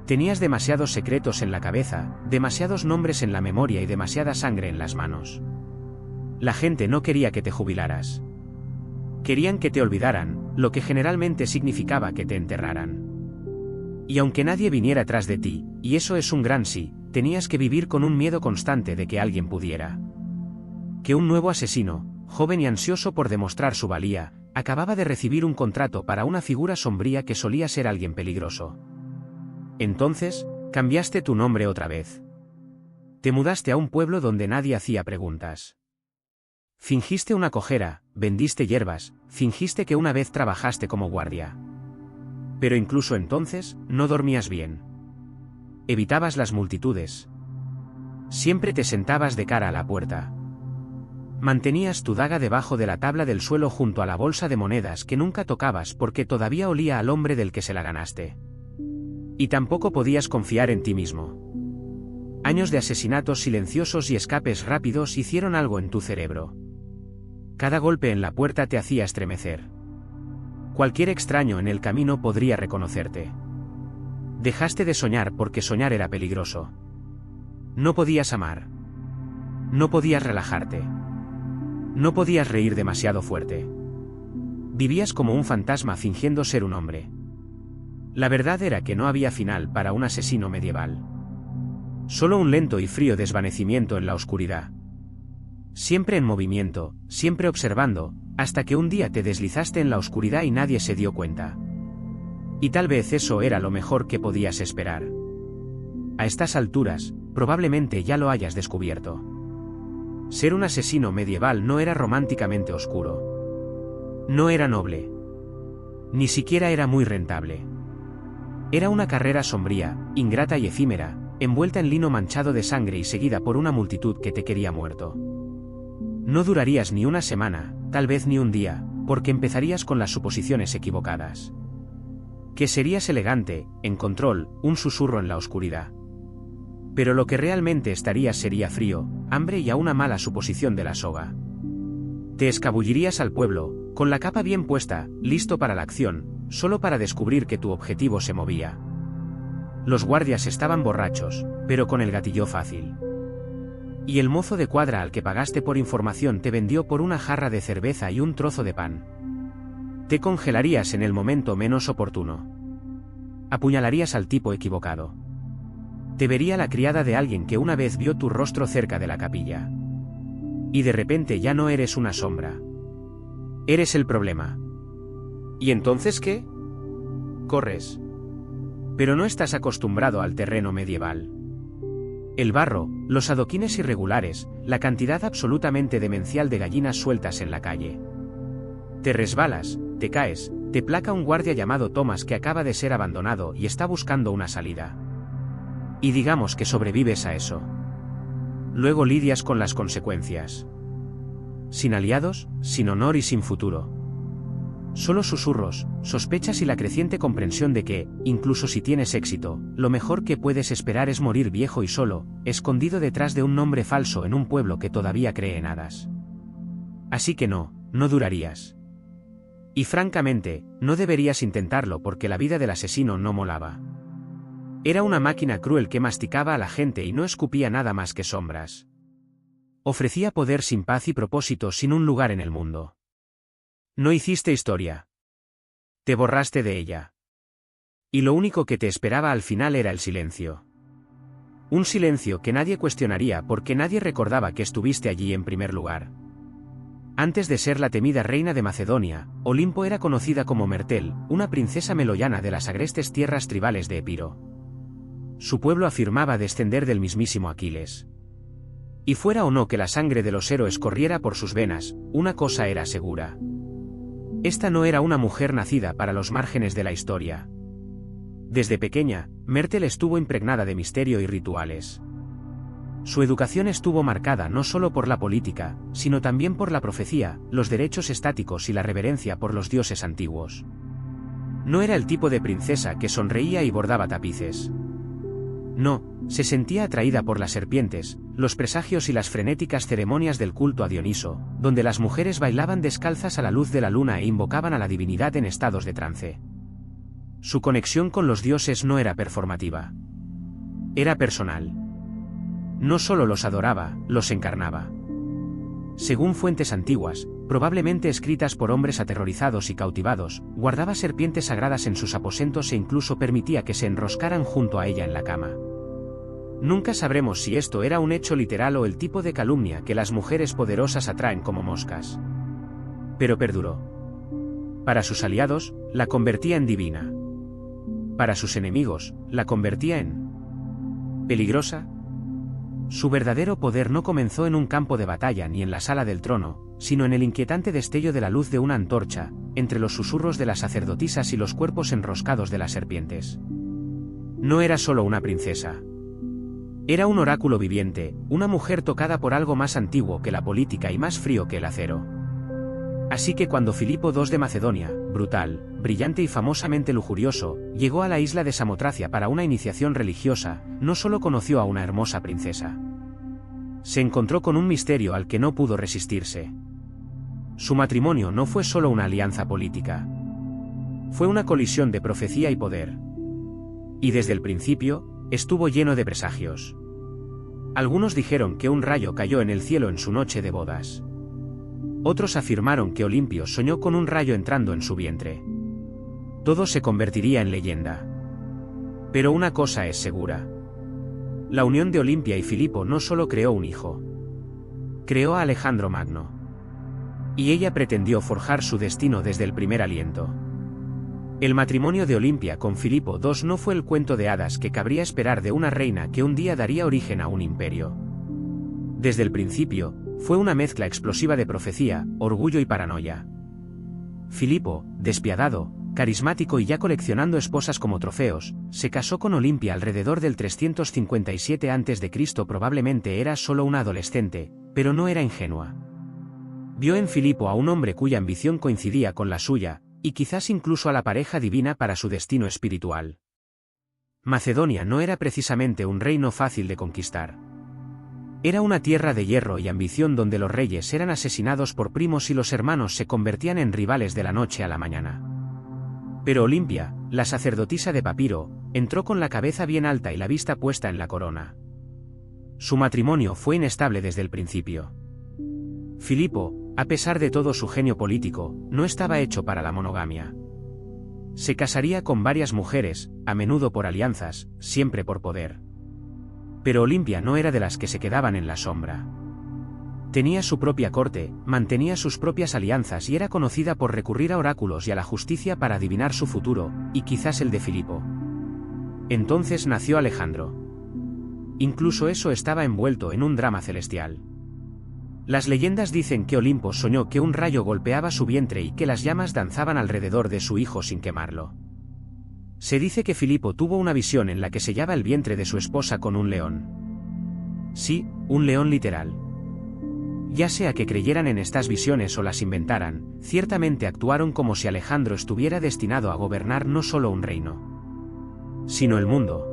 Tenías demasiados secretos en la cabeza, demasiados nombres en la memoria y demasiada sangre en las manos. La gente no quería que te jubilaras. Querían que te olvidaran, lo que generalmente significaba que te enterraran. Y aunque nadie viniera tras de ti, y eso es un gran sí, tenías que vivir con un miedo constante de que alguien pudiera. Que un nuevo asesino, joven y ansioso por demostrar su valía, acababa de recibir un contrato para una figura sombría que solía ser alguien peligroso. Entonces, cambiaste tu nombre otra vez. Te mudaste a un pueblo donde nadie hacía preguntas. Fingiste una cojera, vendiste hierbas, fingiste que una vez trabajaste como guardia. Pero incluso entonces, no dormías bien. Evitabas las multitudes. Siempre te sentabas de cara a la puerta. Mantenías tu daga debajo de la tabla del suelo junto a la bolsa de monedas que nunca tocabas porque todavía olía al hombre del que se la ganaste. Y tampoco podías confiar en ti mismo. Años de asesinatos silenciosos y escapes rápidos hicieron algo en tu cerebro. Cada golpe en la puerta te hacía estremecer. Cualquier extraño en el camino podría reconocerte. Dejaste de soñar porque soñar era peligroso. No podías amar. No podías relajarte. No podías reír demasiado fuerte. Vivías como un fantasma fingiendo ser un hombre. La verdad era que no había final para un asesino medieval. Solo un lento y frío desvanecimiento en la oscuridad. Siempre en movimiento, siempre observando, hasta que un día te deslizaste en la oscuridad y nadie se dio cuenta. Y tal vez eso era lo mejor que podías esperar. A estas alturas, probablemente ya lo hayas descubierto. Ser un asesino medieval no era románticamente oscuro. No era noble. Ni siquiera era muy rentable. Era una carrera sombría, ingrata y efímera, envuelta en lino manchado de sangre y seguida por una multitud que te quería muerto. No durarías ni una semana, tal vez ni un día, porque empezarías con las suposiciones equivocadas. Que serías elegante, en control, un susurro en la oscuridad. Pero lo que realmente estarías sería frío, hambre y a una mala suposición de la soga. Te escabullirías al pueblo, con la capa bien puesta, listo para la acción, solo para descubrir que tu objetivo se movía. Los guardias estaban borrachos, pero con el gatillo fácil. Y el mozo de cuadra al que pagaste por información te vendió por una jarra de cerveza y un trozo de pan. Te congelarías en el momento menos oportuno. Apuñalarías al tipo equivocado. Te vería la criada de alguien que una vez vio tu rostro cerca de la capilla. Y de repente ya no eres una sombra. Eres el problema. ¿Y entonces qué? Corres. Pero no estás acostumbrado al terreno medieval. El barro, los adoquines irregulares, la cantidad absolutamente demencial de gallinas sueltas en la calle. Te resbalas, te caes, te placa un guardia llamado Thomas que acaba de ser abandonado y está buscando una salida. Y digamos que sobrevives a eso. Luego lidias con las consecuencias. Sin aliados, sin honor y sin futuro. Solo susurros, sospechas y la creciente comprensión de que, incluso si tienes éxito, lo mejor que puedes esperar es morir viejo y solo, escondido detrás de un nombre falso en un pueblo que todavía cree en hadas. Así que no durarías. Y francamente, no deberías intentarlo porque la vida del asesino no molaba. Era una máquina cruel que masticaba a la gente y no escupía nada más que sombras. Ofrecía poder sin paz y propósito sin un lugar en el mundo. No hiciste historia. Te borraste de ella. Y lo único que te esperaba al final era el silencio. Un silencio que nadie cuestionaría porque nadie recordaba que estuviste allí en primer lugar. Antes de ser la temida reina de Macedonia, Olimpo era conocida como Mertel, una princesa meloyana de las agrestes tierras tribales de Epiro. Su pueblo afirmaba descender del mismísimo Aquiles. Y fuera o no que la sangre de los héroes corriera por sus venas, una cosa era segura. Esta no era una mujer nacida para los márgenes de la historia. Desde pequeña, Myrtle estuvo impregnada de misterio y rituales. Su educación estuvo marcada no solo por la política, sino también por la profecía, los derechos estáticos y la reverencia por los dioses antiguos. No era el tipo de princesa que sonreía y bordaba tapices. No, se sentía atraída por las serpientes, los presagios y las frenéticas ceremonias del culto a Dioniso, donde las mujeres bailaban descalzas a la luz de la luna e invocaban a la divinidad en estados de trance. Su conexión con los dioses no era performativa. Era personal. No solo los adoraba, los encarnaba. Según fuentes antiguas, probablemente escritas por hombres aterrorizados y cautivados, guardaba serpientes sagradas en sus aposentos e incluso permitía que se enroscaran junto a ella en la cama. Nunca sabremos si esto era un hecho literal o el tipo de calumnia que las mujeres poderosas atraen como moscas. Pero perduró. Para sus aliados, la convertía en divina. Para sus enemigos, la convertía en peligrosa. Su verdadero poder no comenzó en un campo de batalla ni en la sala del trono, sino en el inquietante destello de la luz de una antorcha, entre los susurros de las sacerdotisas y los cuerpos enroscados de las serpientes. No era solo una princesa. Era un oráculo viviente, una mujer tocada por algo más antiguo que la política y más frío que el acero. Así que cuando Filipo II de Macedonia, brutal, brillante y famosamente lujurioso, llegó a la isla de Samotracia para una iniciación religiosa, no solo conoció a una hermosa princesa. Se encontró con un misterio al que no pudo resistirse. Su matrimonio no fue solo una alianza política. Fue una colisión de profecía y poder. Y desde el principio, estuvo lleno de presagios. Algunos dijeron que un rayo cayó en el cielo en su noche de bodas. Otros afirmaron que Olimpio soñó con un rayo entrando en su vientre. Todo se convertiría en leyenda. Pero una cosa es segura. La unión de Olimpia y Filipo no solo creó un hijo. Creó a Alejandro Magno. Y ella pretendió forjar su destino desde el primer aliento. El matrimonio de Olimpia con Filipo II no fue el cuento de hadas que cabría esperar de una reina que un día daría origen a un imperio. Desde el principio, fue una mezcla explosiva de profecía, orgullo y paranoia. Filipo, despiadado, carismático y ya coleccionando esposas como trofeos, se casó con Olimpia alrededor del 357 a.C. Probablemente era solo una adolescente, pero no era ingenua. Vio en Filipo a un hombre cuya ambición coincidía con la suya, y quizás incluso a la pareja divina para su destino espiritual. Macedonia no era precisamente un reino fácil de conquistar. Era una tierra de hierro y ambición donde los reyes eran asesinados por primos y los hermanos se convertían en rivales de la noche a la mañana. Pero Olimpia, la sacerdotisa de Papiro, entró con la cabeza bien alta y la vista puesta en la corona. Su matrimonio fue inestable desde el principio. Filipo, a pesar de todo su genio político, no estaba hecho para la monogamia. Se casaría con varias mujeres, a menudo por alianzas, siempre por poder. Pero Olimpia no era de las que se quedaban en la sombra. Tenía su propia corte, mantenía sus propias alianzas y era conocida por recurrir a oráculos y a la justicia para adivinar su futuro, y quizás el de Filipo. Entonces nació Alejandro. Incluso eso estaba envuelto en un drama celestial. Las leyendas dicen que Olimpo soñó que un rayo golpeaba su vientre y que las llamas danzaban alrededor de su hijo sin quemarlo. Se dice que Filipo tuvo una visión en la que sellaba el vientre de su esposa con un león. Sí, un león literal. Ya sea que creyeran en estas visiones o las inventaran, ciertamente actuaron como si Alejandro estuviera destinado a gobernar no solo un reino, sino el mundo.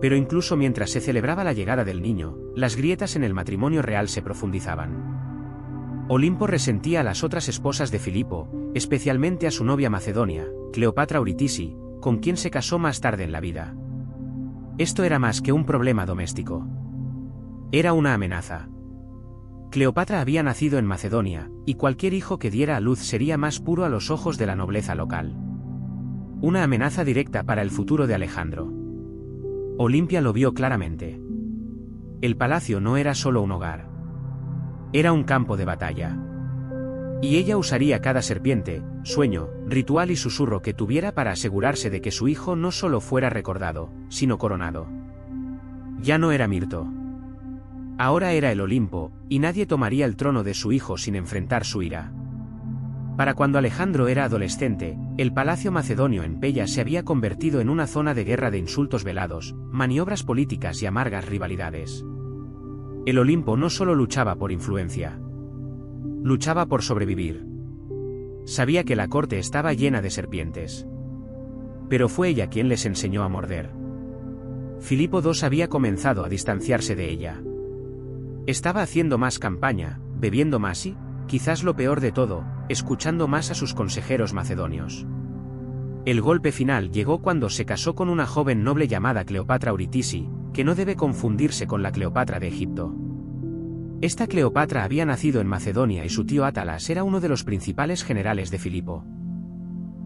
Pero incluso mientras se celebraba la llegada del niño, las grietas en el matrimonio real se profundizaban. Olimpo resentía a las otras esposas de Filipo, especialmente a su novia Macedonia, Cleopatra Euritisi, con quien se casó más tarde en la vida. Esto era más que un problema doméstico. Era una amenaza. Cleopatra había nacido en Macedonia, y cualquier hijo que diera a luz sería más puro a los ojos de la nobleza local. Una amenaza directa para el futuro de Alejandro. Olimpia lo vio claramente. El palacio no era solo un hogar. Era un campo de batalla. Y ella usaría cada serpiente, sueño, ritual y susurro que tuviera para asegurarse de que su hijo no solo fuera recordado, sino coronado. Ya no era Mirto. Ahora era el Olimpo, y nadie tomaría el trono de su hijo sin enfrentar su ira. Para cuando Alejandro era adolescente, el palacio macedonio en Pella se había convertido en una zona de guerra de insultos velados, maniobras políticas y amargas rivalidades. El Olimpo no solo luchaba por influencia. Luchaba por sobrevivir. Sabía que la corte estaba llena de serpientes. Pero fue ella quien les enseñó a morder. Filipo II había comenzado a distanciarse de ella. Estaba haciendo más campaña, bebiendo más y, quizás lo peor de todo, escuchando más a sus consejeros macedonios. El golpe final llegó cuando se casó con una joven noble llamada Cleopatra Euritisi, que no debe confundirse con la Cleopatra de Egipto. Esta Cleopatra había nacido en Macedonia y su tío Átalas era uno de los principales generales de Filipo.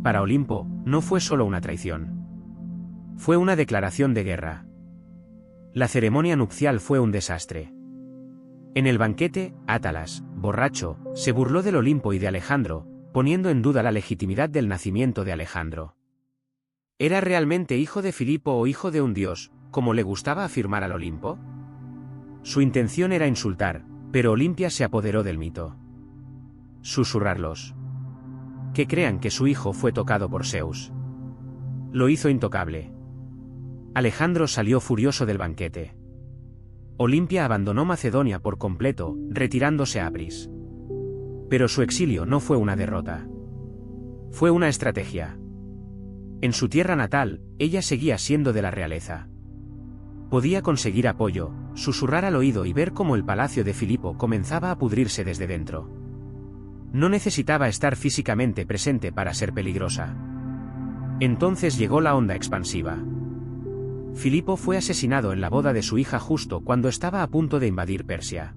Para Olimpo, no fue solo una traición. Fue una declaración de guerra. La ceremonia nupcial fue un desastre. En el banquete, Átalas, borracho, se burló del Olimpo y de Alejandro, poniendo en duda la legitimidad del nacimiento de Alejandro. ¿Era realmente hijo de Filipo o hijo de un dios, como le gustaba afirmar al Olimpo? Su intención era insultar, pero Olimpia se apoderó del mito. Susurrarlos. Que crean que su hijo fue tocado por Zeus. Lo hizo intocable. Alejandro salió furioso del banquete. Olimpia abandonó Macedonia por completo, retirándose a Apris. Pero su exilio no fue una derrota. Fue una estrategia. En su tierra natal, ella seguía siendo de la realeza. Podía conseguir apoyo, susurrar al oído y ver cómo el palacio de Filipo comenzaba a pudrirse desde dentro. No necesitaba estar físicamente presente para ser peligrosa. Entonces llegó la onda expansiva. Filipo fue asesinado en la boda de su hija justo cuando estaba a punto de invadir Persia.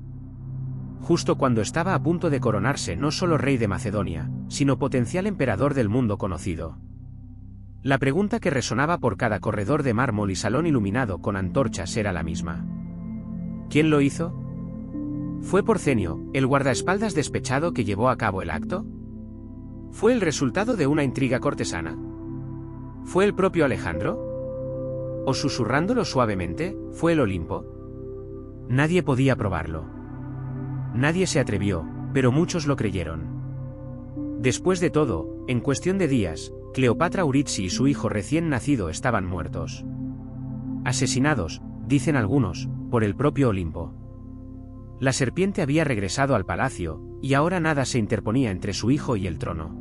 Justo cuando estaba a punto de coronarse no solo rey de Macedonia, sino potencial emperador del mundo conocido. La pregunta que resonaba por cada corredor de mármol y salón iluminado con antorchas era la misma. ¿Quién lo hizo? ¿Fue Porcenio, el guardaespaldas despechado que llevó a cabo el acto? ¿Fue el resultado de una intriga cortesana? ¿Fue el propio Alejandro? ¿O susurrándolo suavemente, fue el Olimpo? Nadie podía probarlo. Nadie se atrevió, pero muchos lo creyeron. Después de todo, en cuestión de días, Cleopatra Euritsi y su hijo recién nacido estaban muertos. Asesinados, dicen algunos, por el propio Olimpo. La serpiente había regresado al palacio, y ahora nada se interponía entre su hijo y el trono.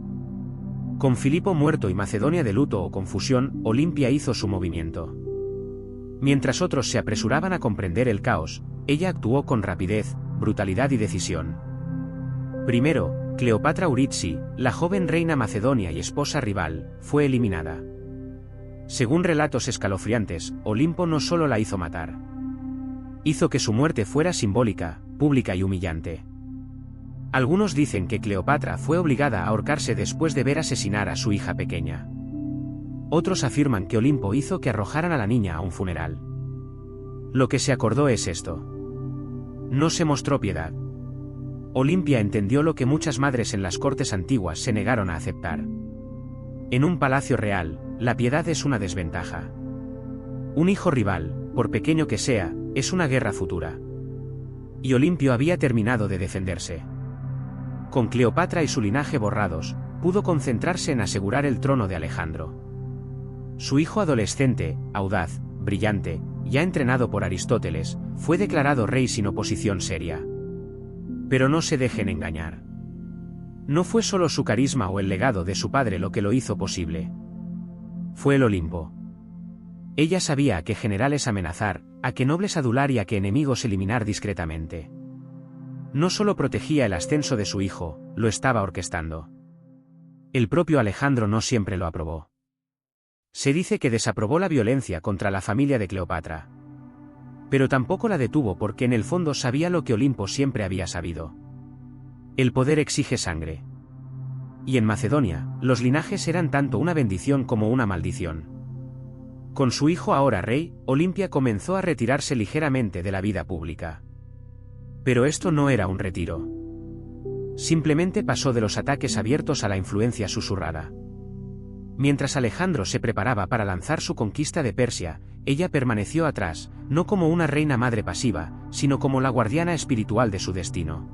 Con Filipo muerto y Macedonia de luto o confusión, Olimpia hizo su movimiento. Mientras otros se apresuraban a comprender el caos, ella actuó con rapidez, brutalidad y decisión. Primero, Cleopatra Euritsi, la joven reina macedonia y esposa rival, fue eliminada. Según relatos escalofriantes, Olimpo no solo la hizo matar. Hizo que su muerte fuera simbólica, pública y humillante. Algunos dicen que Cleopatra fue obligada a ahorcarse después de ver asesinar a su hija pequeña. Otros afirman que Olimpo hizo que arrojaran a la niña a un funeral. Lo que se acordó es esto. No se mostró piedad. Olimpia entendió lo que muchas madres en las cortes antiguas se negaron a aceptar. En un palacio real, la piedad es una desventaja. Un hijo rival, por pequeño que sea, es una guerra futura. Y Olimpio había terminado de defenderse. Con Cleopatra y su linaje borrados, pudo concentrarse en asegurar el trono de Alejandro. Su hijo adolescente, audaz, brillante, ya entrenado por Aristóteles, fue declarado rey sin oposición seria. Pero no se dejen engañar. No fue solo su carisma o el legado de su padre lo que lo hizo posible. Fue el Olimpo. Ella sabía a qué generales amenazar, a qué nobles adular y a qué enemigos eliminar discretamente. No solo protegía el ascenso de su hijo, lo estaba orquestando. El propio Alejandro no siempre lo aprobó. Se dice que desaprobó la violencia contra la familia de Cleopatra. Pero tampoco la detuvo porque en el fondo sabía lo que Olimpo siempre había sabido. El poder exige sangre. Y en Macedonia, los linajes eran tanto una bendición como una maldición. Con su hijo ahora rey, Olimpia comenzó a retirarse ligeramente de la vida pública. Pero esto no era un retiro. Simplemente pasó de los ataques abiertos a la influencia susurrada. Mientras Alejandro se preparaba para lanzar su conquista de Persia, ella permaneció atrás, no como una reina madre pasiva, sino como la guardiana espiritual de su destino.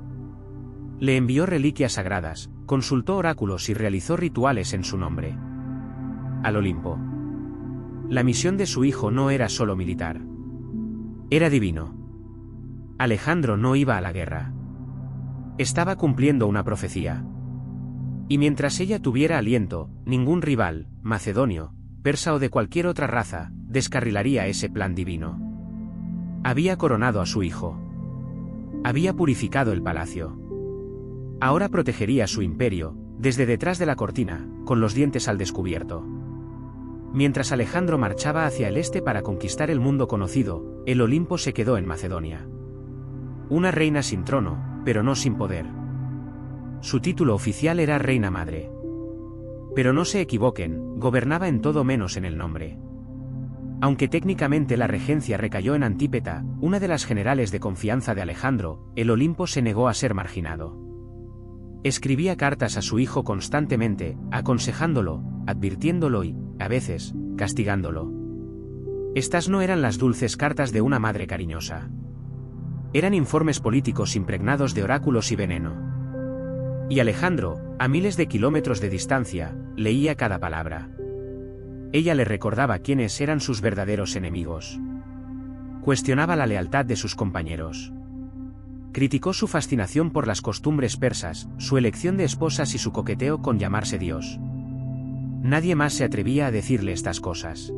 Le envió reliquias sagradas, consultó oráculos y realizó rituales en su nombre. Al Olimpo. La misión de su hijo no era solo militar. Era divino. Alejandro no iba a la guerra. Estaba cumpliendo una profecía. Y mientras ella tuviera aliento, ningún rival, macedonio, persa o de cualquier otra raza, descarrilaría ese plan divino. Había coronado a su hijo. Había purificado el palacio. Ahora protegería su imperio, desde detrás de la cortina, con los dientes al descubierto. Mientras Alejandro marchaba hacia el este para conquistar el mundo conocido, el Olimpo se quedó en Macedonia. Una reina sin trono, pero no sin poder. Su título oficial era Reina Madre. Pero no se equivoquen, gobernaba en todo menos en el nombre. Aunque técnicamente la regencia recayó en Antípeta, una de las generales de confianza de Alejandro, el Olimpo se negó a ser marginado. Escribía cartas a su hijo constantemente, aconsejándolo, advirtiéndolo y, a veces, castigándolo. Estas no eran las dulces cartas de una madre cariñosa. Eran informes políticos impregnados de oráculos y veneno. Y Alejandro, a miles de kilómetros de distancia, leía cada palabra. Ella le recordaba quiénes eran sus verdaderos enemigos. Cuestionaba la lealtad de sus compañeros. Criticó su fascinación por las costumbres persas, su elección de esposas y su coqueteo con llamarse Dios. Nadie más se atrevía a decirle estas cosas.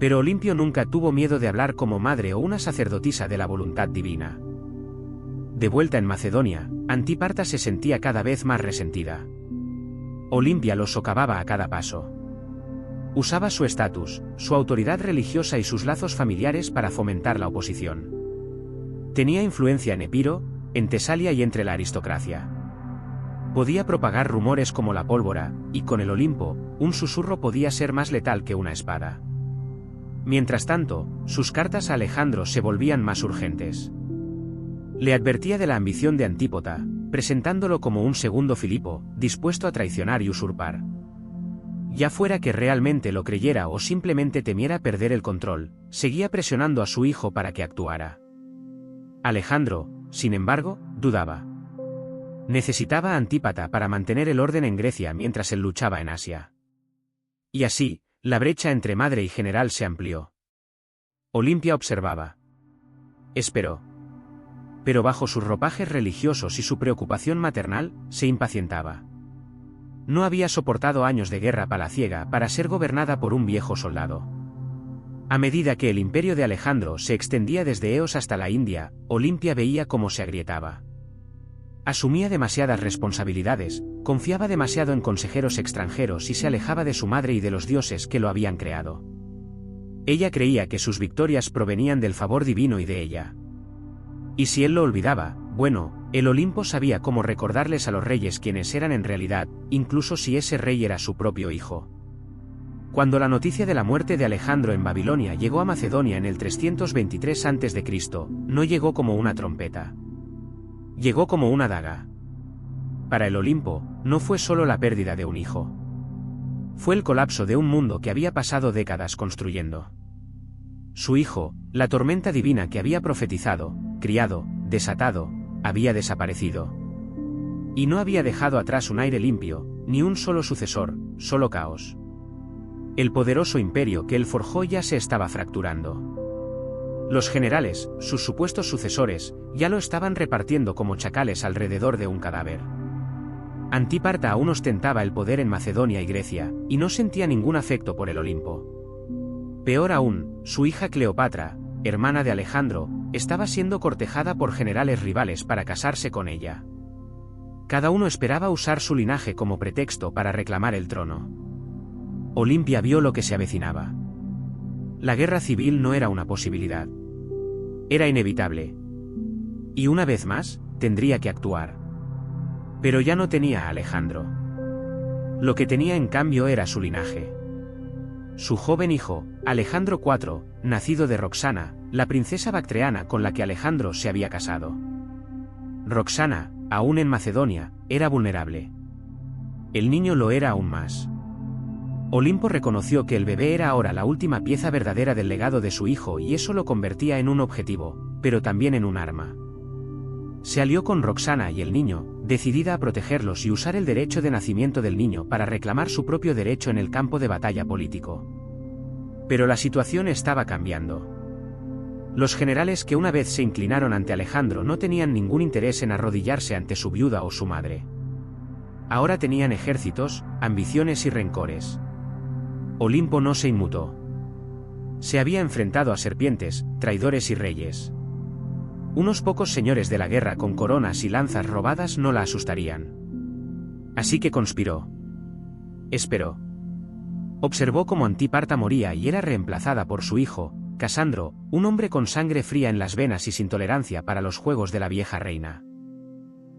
Pero Olimpio nunca tuvo miedo de hablar como madre o una sacerdotisa de la voluntad divina. De vuelta en Macedonia, Antíparta se sentía cada vez más resentida. Olimpia lo socavaba a cada paso. Usaba su estatus, su autoridad religiosa y sus lazos familiares para fomentar la oposición. Tenía influencia en Epiro, en Tesalia y entre la aristocracia. Podía propagar rumores como la pólvora, y con el Olimpo, un susurro podía ser más letal que una espada. Mientras tanto, sus cartas a Alejandro se volvían más urgentes. Le advertía de la ambición de Antípota, presentándolo como un segundo Filipo, dispuesto a traicionar y usurpar. Ya fuera que realmente lo creyera o simplemente temiera perder el control, seguía presionando a su hijo para que actuara. Alejandro, sin embargo, dudaba. Necesitaba a Antípata para mantener el orden en Grecia mientras él luchaba en Asia. Y así, la brecha entre madre y general se amplió. Olimpia observaba. Esperó. Pero bajo sus ropajes religiosos y su preocupación maternal, se impacientaba. No había soportado años de guerra palaciega para ser gobernada por un viejo soldado. A medida que el imperio de Alejandro se extendía desde Eos hasta la India, Olimpia veía cómo se agrietaba. Asumía demasiadas responsabilidades, confiaba demasiado en consejeros extranjeros y se alejaba de su madre y de los dioses que lo habían creado. Ella creía que sus victorias provenían del favor divino y de ella. Y si él lo olvidaba, bueno, el Olimpo sabía cómo recordarles a los reyes quienes eran en realidad, incluso si ese rey era su propio hijo. Cuando la noticia de la muerte de Alejandro en Babilonia llegó a Macedonia en el 323 a.C., no llegó como una trompeta. Llegó como una daga. Para el Olimpo, no fue solo la pérdida de un hijo. Fue el colapso de un mundo que había pasado décadas construyendo. Su hijo, la tormenta divina que había profetizado, criado, desatado, había desaparecido. Y no había dejado atrás un aire limpio, ni un solo sucesor, solo caos. El poderoso imperio que él forjó ya se estaba fracturando. Los generales, sus supuestos sucesores, ya lo estaban repartiendo como chacales alrededor de un cadáver. Antíparta aún ostentaba el poder en Macedonia y Grecia, y no sentía ningún afecto por el Olimpo. Peor aún, su hija Cleopatra, hermana de Alejandro, estaba siendo cortejada por generales rivales para casarse con ella. Cada uno esperaba usar su linaje como pretexto para reclamar el trono. Olimpia vio lo que se avecinaba. La guerra civil no era una posibilidad. Era inevitable. Y una vez más, tendría que actuar. Pero ya no tenía a Alejandro. Lo que tenía en cambio era su linaje. Su joven hijo, Alejandro IV, nacido de Roxana, la princesa bactriana con la que Alejandro se había casado. Roxana, aún en Macedonia, era vulnerable. El niño lo era aún más. Olimpo reconoció que el bebé era ahora la última pieza verdadera del legado de su hijo y eso lo convertía en un objetivo, pero también en un arma. Se alió con Roxana y el niño, decidida a protegerlos y usar el derecho de nacimiento del niño para reclamar su propio derecho en el campo de batalla político. Pero la situación estaba cambiando. Los generales que una vez se inclinaron ante Alejandro no tenían ningún interés en arrodillarse ante su viuda o su madre. Ahora tenían ejércitos, ambiciones y rencores. Olimpo no se inmutó. Se había enfrentado a serpientes, traidores y reyes. Unos pocos señores de la guerra con coronas y lanzas robadas no la asustarían. Así que conspiró. Esperó. Observó cómo Antíparta moría y era reemplazada por su hijo, Casandro, un hombre con sangre fría en las venas y sin tolerancia para los juegos de la vieja reina.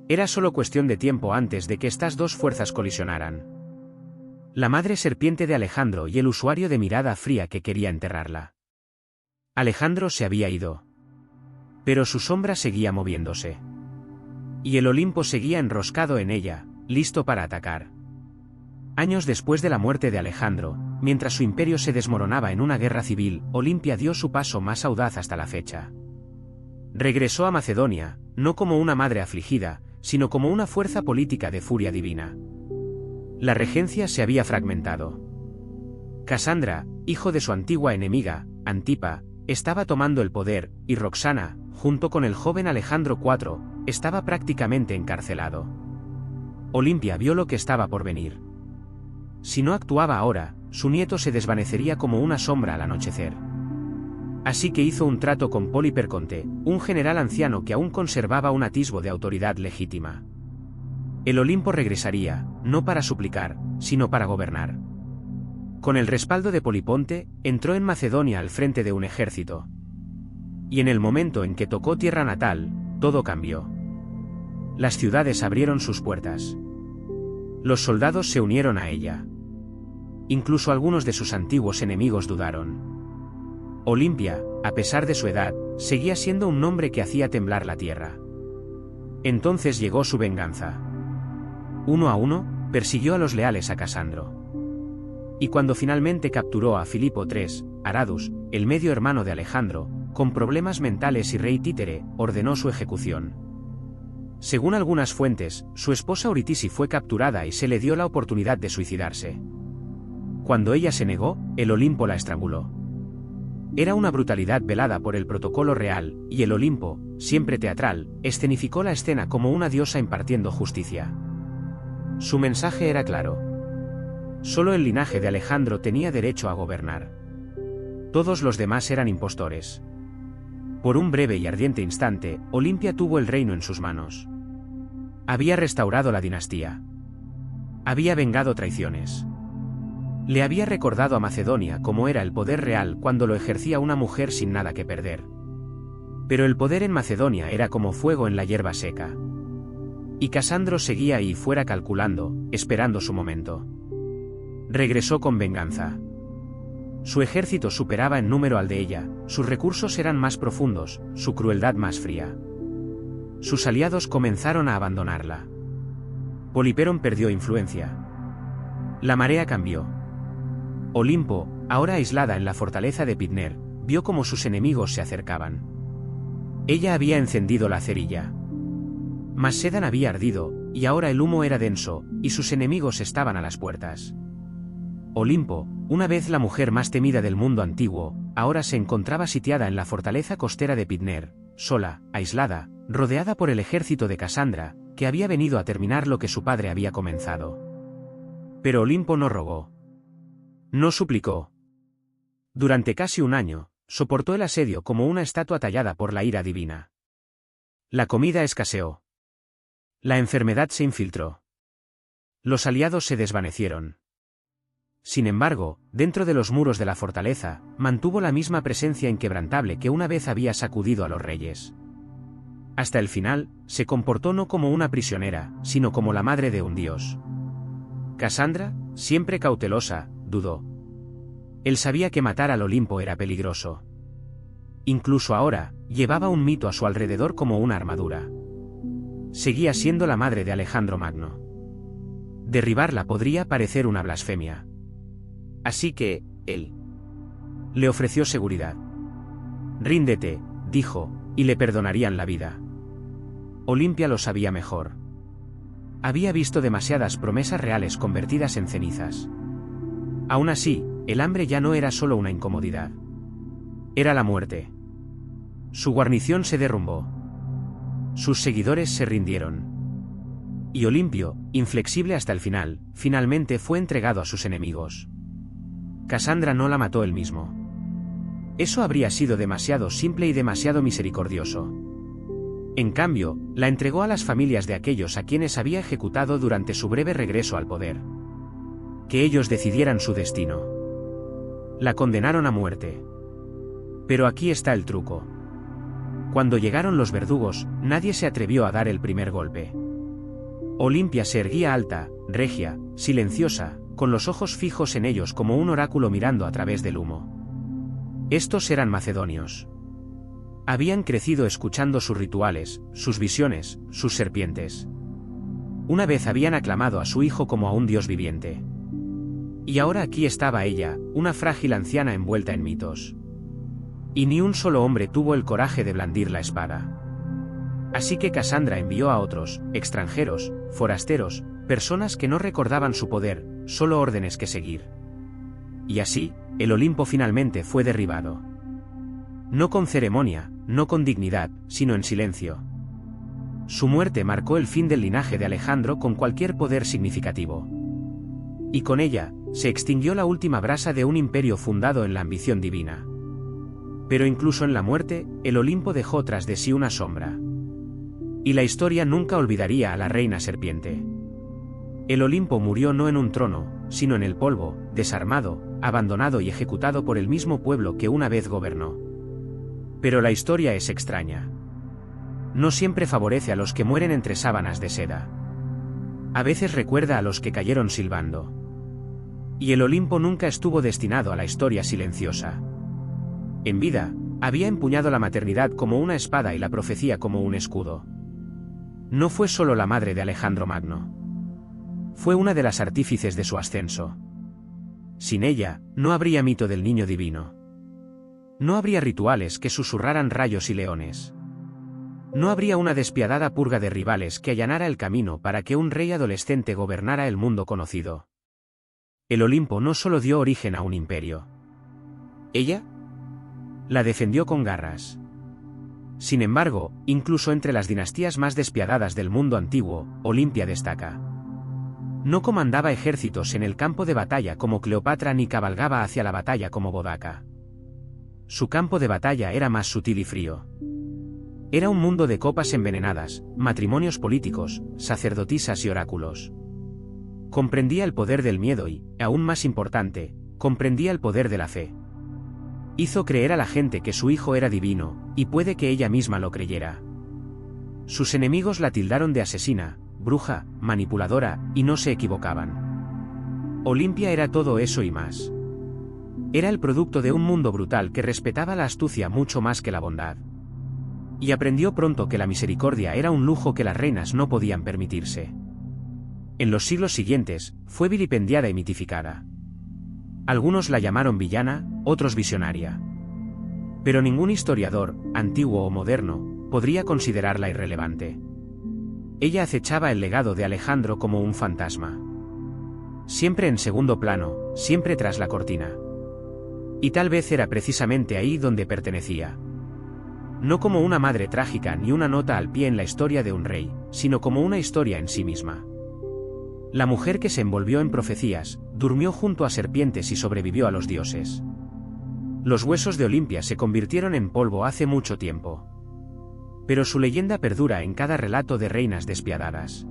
Era solo cuestión de tiempo antes de que estas dos fuerzas colisionaran. La madre serpiente de Alejandro y el usuario de mirada fría que quería enterrarla. Alejandro se había ido. Pero su sombra seguía moviéndose. Y el Olimpo seguía enroscado en ella, listo para atacar. Años después de la muerte de Alejandro, mientras su imperio se desmoronaba en una guerra civil, Olimpia dio su paso más audaz hasta la fecha. Regresó a Macedonia, no como una madre afligida, sino como una fuerza política de furia divina. La regencia se había fragmentado. Casandra, hijo de su antigua enemiga, Antipa, estaba tomando el poder, y Roxana, junto con el joven Alejandro IV, estaba prácticamente encarcelado. Olimpia vio lo que estaba por venir. Si no actuaba ahora, su nieto se desvanecería como una sombra al anochecer. Así que hizo un trato con Poliperconte, un general anciano que aún conservaba un atisbo de autoridad legítima. El Olimpo regresaría, no para suplicar, sino para gobernar. Con el respaldo de Poliponte, entró en Macedonia al frente de un ejército. Y en el momento en que tocó tierra natal, todo cambió. Las ciudades abrieron sus puertas. Los soldados se unieron a ella. Incluso algunos de sus antiguos enemigos dudaron. Olimpia, a pesar de su edad, seguía siendo un nombre que hacía temblar la tierra. Entonces llegó su venganza. Uno a uno, persiguió a los leales a Casandro. Y cuando finalmente capturó a Filipo III, Aradus, el medio hermano de Alejandro, con problemas mentales y rey títere, ordenó su ejecución. Según algunas fuentes, su esposa Eurítice fue capturada y se le dio la oportunidad de suicidarse. Cuando ella se negó, el Olimpo la estranguló. Era una brutalidad velada por el protocolo real, y el Olimpo, siempre teatral, escenificó la escena como una diosa impartiendo justicia. Su mensaje era claro. Solo el linaje de Alejandro tenía derecho a gobernar. Todos los demás eran impostores. Por un breve y ardiente instante, Olimpia tuvo el reino en sus manos. Había restaurado la dinastía. Había vengado traiciones. Le había recordado a Macedonia cómo era el poder real cuando lo ejercía una mujer sin nada que perder. Pero el poder en Macedonia era como fuego en la hierba seca. Y Casandro seguía ahí fuera calculando, esperando su momento. Regresó con venganza. Su ejército superaba en número al de ella, sus recursos eran más profundos, su crueldad más fría. Sus aliados comenzaron a abandonarla. Poliperón perdió influencia. La marea cambió. Olimpo, ahora aislada en la fortaleza de Pidner, vio cómo sus enemigos se acercaban. Ella había encendido la cerilla. Massedan había ardido, y ahora el humo era denso, y sus enemigos estaban a las puertas. Olimpo, una vez la mujer más temida del mundo antiguo, ahora se encontraba sitiada en la fortaleza costera de Pidner, sola, aislada, rodeada por el ejército de Casandra, que había venido a terminar lo que su padre había comenzado. Pero Olimpo no rogó. No suplicó. Durante casi un año, soportó el asedio como una estatua tallada por la ira divina. La comida escaseó. La enfermedad se infiltró. Los aliados se desvanecieron. Sin embargo, dentro de los muros de la fortaleza, mantuvo la misma presencia inquebrantable que una vez había sacudido a los reyes. Hasta el final, se comportó no como una prisionera, sino como la madre de un dios. Casandra, siempre cautelosa, dudó. Él sabía que matar al Olimpo era peligroso. Incluso ahora, llevaba un mito a su alrededor como una armadura. Seguía siendo la madre de Alejandro Magno. Derribarla podría parecer una blasfemia. Así que, él le ofreció seguridad. Ríndete, dijo, y le perdonarían la vida. Olimpia lo sabía mejor. Había visto demasiadas promesas reales convertidas en cenizas. Aún así, el hambre ya no era solo una incomodidad. Era la muerte. Su guarnición se derrumbó. Sus seguidores se rindieron. Y Olimpio, inflexible hasta el final, finalmente fue entregado a sus enemigos. Casandra no la mató él mismo. Eso habría sido demasiado simple y demasiado misericordioso. En cambio, la entregó a las familias de aquellos a quienes había ejecutado durante su breve regreso al poder. Que ellos decidieran su destino. La condenaron a muerte. Pero aquí está el truco. Cuando llegaron los verdugos, nadie se atrevió a dar el primer golpe. Olimpia se erguía alta, regia, silenciosa, con los ojos fijos en ellos como un oráculo mirando a través del humo. Estos eran macedonios. Habían crecido escuchando sus rituales, sus visiones, sus serpientes. Una vez habían aclamado a su hijo como a un dios viviente. Y ahora aquí estaba ella, una frágil anciana envuelta en mitos. Y ni un solo hombre tuvo el coraje de blandir la espada. Así que Casandra envió a otros, extranjeros, forasteros, personas que no recordaban su poder, solo órdenes que seguir. Y así, el Olimpo finalmente fue derribado. No con ceremonia, no con dignidad, sino en silencio. Su muerte marcó el fin del linaje de Alejandro con cualquier poder significativo. Y con ella, se extinguió la última brasa de un imperio fundado en la ambición divina. Pero incluso en la muerte, el Olimpo dejó tras de sí una sombra. Y la historia nunca olvidaría a la reina serpiente. El Olimpo murió no en un trono, sino en el polvo, desarmado, abandonado y ejecutado por el mismo pueblo que una vez gobernó. Pero la historia es extraña. No siempre favorece a los que mueren entre sábanas de seda. A veces recuerda a los que cayeron silbando. Y el Olimpo nunca estuvo destinado a la historia silenciosa. En vida, había empuñado la maternidad como una espada y la profecía como un escudo. No fue solo la madre de Alejandro Magno. Fue una de las artífices de su ascenso. Sin ella, no habría mito del niño divino. No habría rituales que susurraran rayos y leones. No habría una despiadada purga de rivales que allanara el camino para que un rey adolescente gobernara el mundo conocido. El Olimpo no solo dio origen a un imperio. Ella la defendió con garras. Sin embargo, incluso entre las dinastías más despiadadas del mundo antiguo, Olimpia destaca. No comandaba ejércitos en el campo de batalla como Cleopatra ni cabalgaba hacia la batalla como Bodaca. Su campo de batalla era más sutil y frío. Era un mundo de copas envenenadas, matrimonios políticos, sacerdotisas y oráculos. Comprendía el poder del miedo y, aún más importante, comprendía el poder de la fe. Hizo creer a la gente que su hijo era divino, y puede que ella misma lo creyera. Sus enemigos la tildaron de asesina, bruja, manipuladora, y no se equivocaban. Olimpia era todo eso y más. Era el producto de un mundo brutal que respetaba la astucia mucho más que la bondad. Y aprendió pronto que la misericordia era un lujo que las reinas no podían permitirse. En los siglos siguientes, fue vilipendiada y mitificada. Algunos la llamaron villana, otros visionaria. Pero ningún historiador, antiguo o moderno, podría considerarla irrelevante. Ella acechaba el legado de Alejandro como un fantasma. Siempre en segundo plano, siempre tras la cortina. Y tal vez era precisamente ahí donde pertenecía. No como una madre trágica ni una nota al pie en la historia de un rey, sino como una historia en sí misma. La mujer que se envolvió en profecías, durmió junto a serpientes y sobrevivió a los dioses. Los huesos de Olimpia se convirtieron en polvo hace mucho tiempo. Pero su leyenda perdura en cada relato de reinas despiadadas.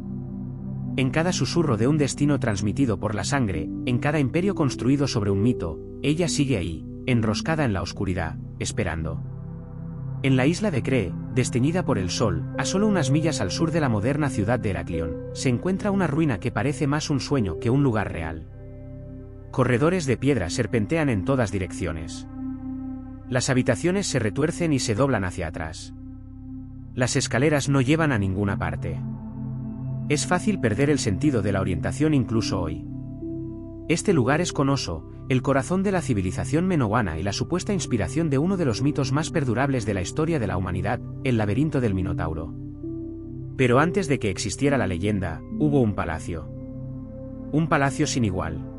En cada susurro de un destino transmitido por la sangre, en cada imperio construido sobre un mito, ella sigue ahí, enroscada en la oscuridad, esperando. En la isla de Cree, desteñida por el sol, a solo unas millas al sur de la moderna ciudad de Heraclión, se encuentra una ruina que parece más un sueño que un lugar real. Corredores de piedra serpentean en todas direcciones. Las habitaciones se retuercen y se doblan hacia atrás. Las escaleras no llevan a ninguna parte. Es fácil perder el sentido de la orientación incluso hoy. Este lugar es Conoso, el corazón de la civilización menowana y la supuesta inspiración de uno de los mitos más perdurables de la historia de la humanidad, el laberinto del Minotauro. Pero antes de que existiera la leyenda, hubo un palacio. Un palacio sin igual.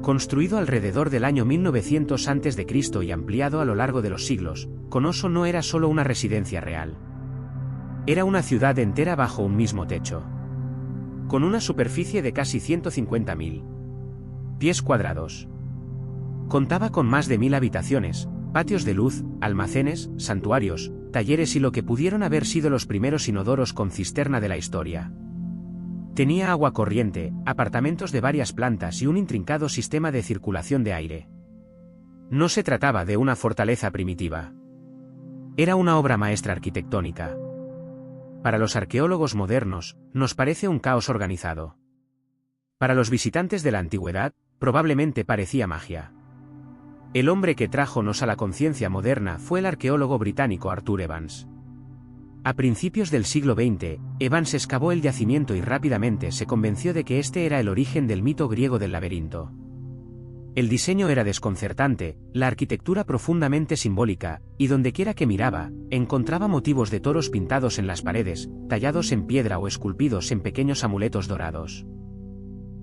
Construido alrededor del año 1900 a.C. y ampliado a lo largo de los siglos, Conoso no era solo una residencia real. Era una ciudad entera bajo un mismo techo. Con una superficie de casi 150.000 pies cuadrados. Contaba con más de 1000 habitaciones, patios de luz, almacenes, santuarios, talleres y lo que pudieron haber sido los primeros inodoros con cisterna de la historia. Tenía agua corriente, apartamentos de varias plantas y un intrincado sistema de circulación de aire. No se trataba de una fortaleza primitiva. Era una obra maestra arquitectónica. Para los arqueólogos modernos, nos parece un caos organizado. Para los visitantes de la antigüedad, probablemente parecía magia. El hombre que trájonos a la conciencia moderna fue el arqueólogo británico Arthur Evans. A principios del siglo XX, Evans excavó el yacimiento y rápidamente se convenció de que este era el origen del mito griego del laberinto. El diseño era desconcertante, la arquitectura profundamente simbólica, y dondequiera que miraba, encontraba motivos de toros pintados en las paredes, tallados en piedra o esculpidos en pequeños amuletos dorados.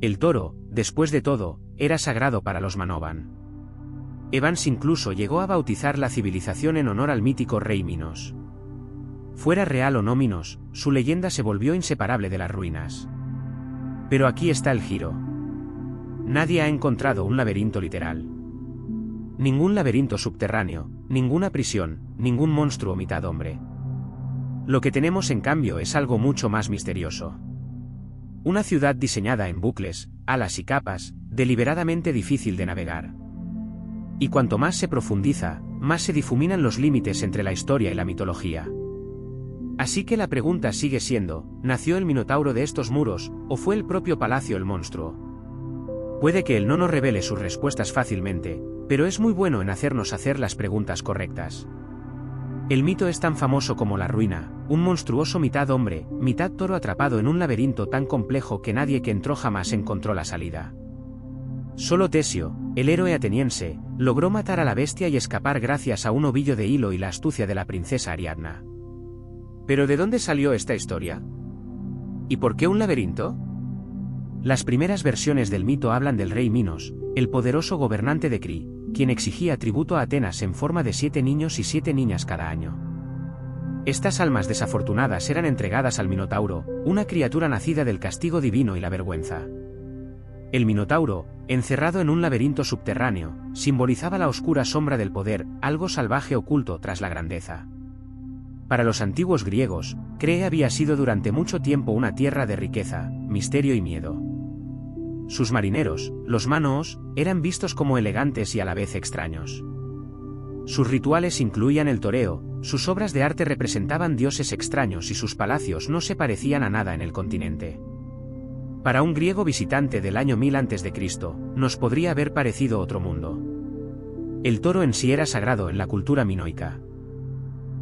El toro, después de todo, era sagrado para los Manoban. Evans incluso llegó a bautizar la civilización en honor al mítico rey Minos. Fuera real o no Minos, su leyenda se volvió inseparable de las ruinas. Pero aquí está el giro. Nadie ha encontrado un laberinto literal. Ningún laberinto subterráneo, ninguna prisión, ningún monstruo mitad hombre. Lo que tenemos en cambio es algo mucho más misterioso. Una ciudad diseñada en bucles, alas y capas, deliberadamente difícil de navegar. Y cuanto más se profundiza, más se difuminan los límites entre la historia y la mitología. Así que la pregunta sigue siendo, ¿nació el Minotauro de estos muros, o fue el propio palacio el monstruo? Puede que él no nos revele sus respuestas fácilmente, pero es muy bueno en hacernos hacer las preguntas correctas. El mito es tan famoso como la ruina, un monstruoso mitad hombre, mitad toro atrapado en un laberinto tan complejo que nadie que entró jamás encontró la salida. Solo Teseo, el héroe ateniense, logró matar a la bestia y escapar gracias a un ovillo de hilo y la astucia de la princesa Ariadna. ¿Pero de dónde salió esta historia? ¿Y por qué un laberinto? Las primeras versiones del mito hablan del rey Minos, el poderoso gobernante de Cri, quien exigía tributo a Atenas en forma de 7 niños y 7 niñas cada año. Estas almas desafortunadas eran entregadas al Minotauro, una criatura nacida del castigo divino y la vergüenza. El Minotauro, encerrado en un laberinto subterráneo, simbolizaba la oscura sombra del poder, algo salvaje oculto tras la grandeza. Para los antiguos griegos, Cree había sido durante mucho tiempo una tierra de riqueza, misterio y miedo. Sus marineros, los Manoos, eran vistos como elegantes y a la vez extraños. Sus rituales incluían el toreo, sus obras de arte representaban dioses extraños y sus palacios no se parecían a nada en el continente. Para un griego visitante del año 1000 a.C., nos podría haber parecido otro mundo. El toro en sí era sagrado en la cultura minoica.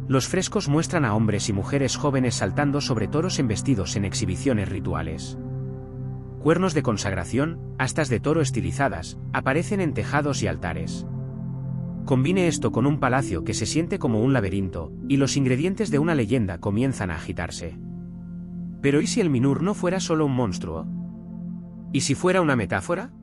Los frescos muestran a hombres y mujeres jóvenes saltando sobre toros embestidos en exhibiciones rituales. Cuernos de consagración, astas de toro estilizadas, aparecen en tejados y altares. Combine esto con un palacio que se siente como un laberinto, y los ingredientes de una leyenda comienzan a agitarse. ¿Pero y si el Minur no fuera solo un monstruo? ¿Y si fuera una metáfora?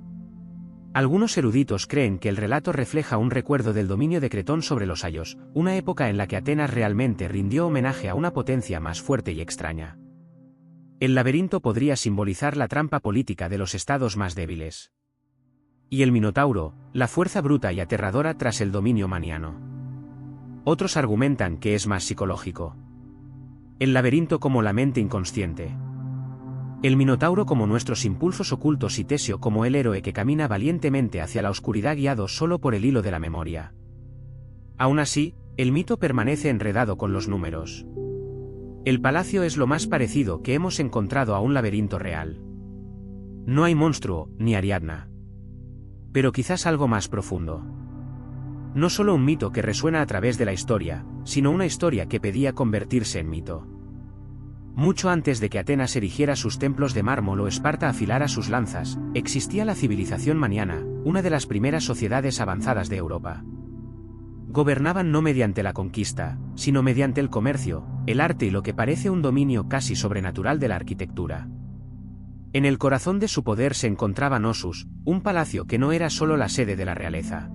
Algunos eruditos creen que el relato refleja un recuerdo del dominio de Cretón sobre los Ayos, una época en la que Atenas realmente rindió homenaje a una potencia más fuerte y extraña. El laberinto podría simbolizar la trampa política de los estados más débiles. Y el Minotauro, la fuerza bruta y aterradora tras el dominio maniano. Otros argumentan que es más psicológico. El laberinto como la mente inconsciente. El Minotauro como nuestros impulsos ocultos y Teseo como el héroe que camina valientemente hacia la oscuridad guiado solo por el hilo de la memoria. Aún así, el mito permanece enredado con los números. El palacio es lo más parecido que hemos encontrado a un laberinto real. No hay monstruo, ni Ariadna. Pero quizás algo más profundo. No solo un mito que resuena a través de la historia, sino una historia que pedía convertirse en mito. Mucho antes de que Atenas erigiera sus templos de mármol o Esparta afilara sus lanzas, existía la civilización maniana, una de las primeras sociedades avanzadas de Europa. Gobernaban no mediante la conquista, sino mediante el comercio, el arte y lo que parece un dominio casi sobrenatural de la arquitectura. En el corazón de su poder se encontraba Knossos, un palacio que no era solo la sede de la realeza.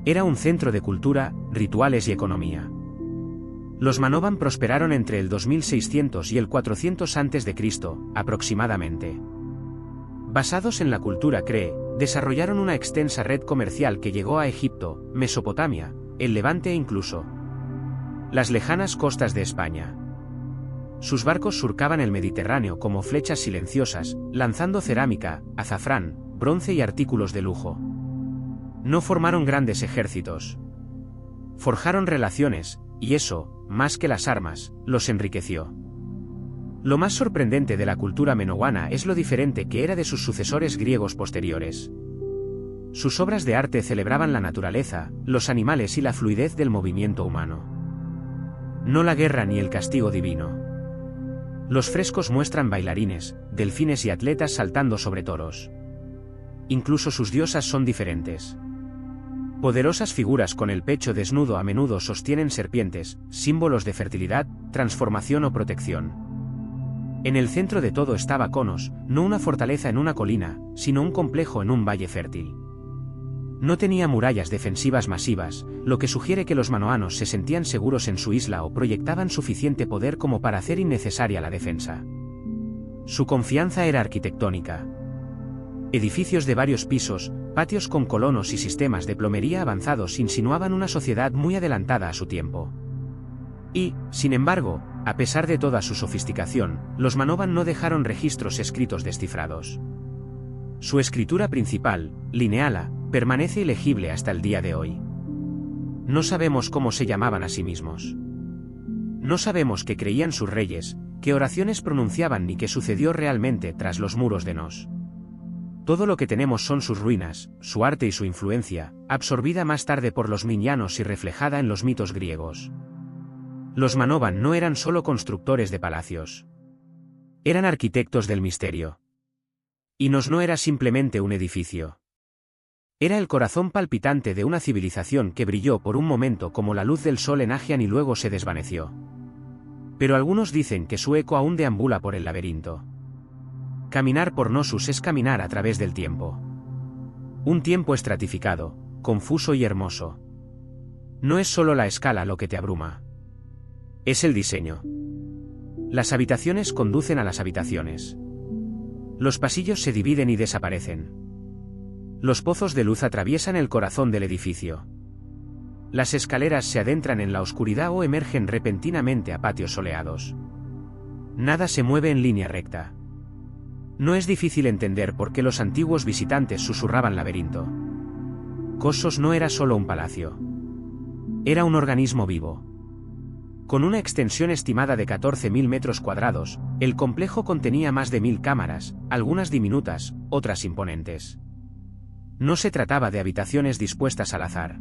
Era un centro de cultura, rituales y economía. Los Manovan prosperaron entre el 2600 y el 400 a.C., aproximadamente. Basados en la cultura cree, desarrollaron una extensa red comercial que llegó a Egipto, Mesopotamia, el Levante e incluso las lejanas costas de España. Sus barcos surcaban el Mediterráneo como flechas silenciosas, lanzando cerámica, azafrán, bronce y artículos de lujo. No formaron grandes ejércitos. Forjaron relaciones, y eso, más que las armas, los enriqueció. Lo más sorprendente de la cultura menowana es lo diferente que era de sus sucesores griegos posteriores. Sus obras de arte celebraban la naturaleza, los animales y la fluidez del movimiento humano. No la guerra ni el castigo divino. Los frescos muestran bailarines, delfines y atletas saltando sobre toros. Incluso sus diosas son diferentes. Poderosas figuras con el pecho desnudo a menudo sostienen serpientes, símbolos de fertilidad, transformación o protección. En el centro de todo estaba Cronos, no una fortaleza en una colina, sino un complejo en un valle fértil. No tenía murallas defensivas masivas, lo que sugiere que los manoanos se sentían seguros en su isla o proyectaban suficiente poder como para hacer innecesaria la defensa. Su confianza era arquitectónica. Edificios de varios pisos, patios con colonos y sistemas de plomería avanzados insinuaban una sociedad muy adelantada a su tiempo. Y, sin embargo, a pesar de toda su sofisticación, los Manovan no dejaron registros escritos descifrados. Su escritura principal, lineala, permanece ilegible hasta el día de hoy. No sabemos cómo se llamaban a sí mismos. No sabemos qué creían sus reyes, qué oraciones pronunciaban ni qué sucedió realmente tras los muros de Nos. Todo lo que tenemos son sus ruinas, su arte y su influencia, absorbida más tarde por los minianos y reflejada en los mitos griegos. Los Manovan no eran solo constructores de palacios. Eran arquitectos del misterio. Y Nos no era simplemente un edificio. Era el corazón palpitante de una civilización que brilló por un momento como la luz del sol en Agian y luego se desvaneció. Pero algunos dicen que su eco aún deambula por el laberinto. Caminar por Knossos es caminar a través del tiempo. Un tiempo estratificado, confuso y hermoso. No es solo la escala lo que te abruma. Es el diseño. Las habitaciones conducen a las habitaciones. Los pasillos se dividen y desaparecen. Los pozos de luz atraviesan el corazón del edificio. Las escaleras se adentran en la oscuridad o emergen repentinamente a patios soleados. Nada se mueve en línea recta. No es difícil entender por qué los antiguos visitantes susurraban laberinto. Knossos no era solo un palacio. Era un organismo vivo. Con una extensión estimada de 14.000 metros cuadrados, el complejo contenía más de 1.000 cámaras, algunas diminutas, otras imponentes. No se trataba de habitaciones dispuestas al azar.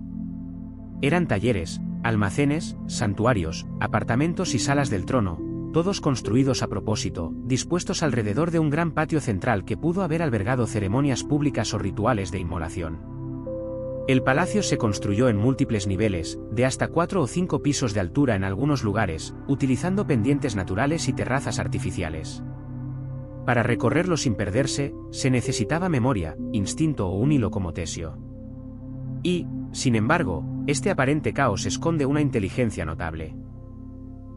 Eran talleres, almacenes, santuarios, apartamentos y salas del trono, todos construidos a propósito, dispuestos alrededor de un gran patio central que pudo haber albergado ceremonias públicas o rituales de inmolación. El palacio se construyó en múltiples niveles, de hasta 4 o 5 pisos de altura en algunos lugares, utilizando pendientes naturales y terrazas artificiales. Para recorrerlo sin perderse, se necesitaba memoria, instinto o un hilo como Tesio. Y, sin embargo, este aparente caos esconde una inteligencia notable.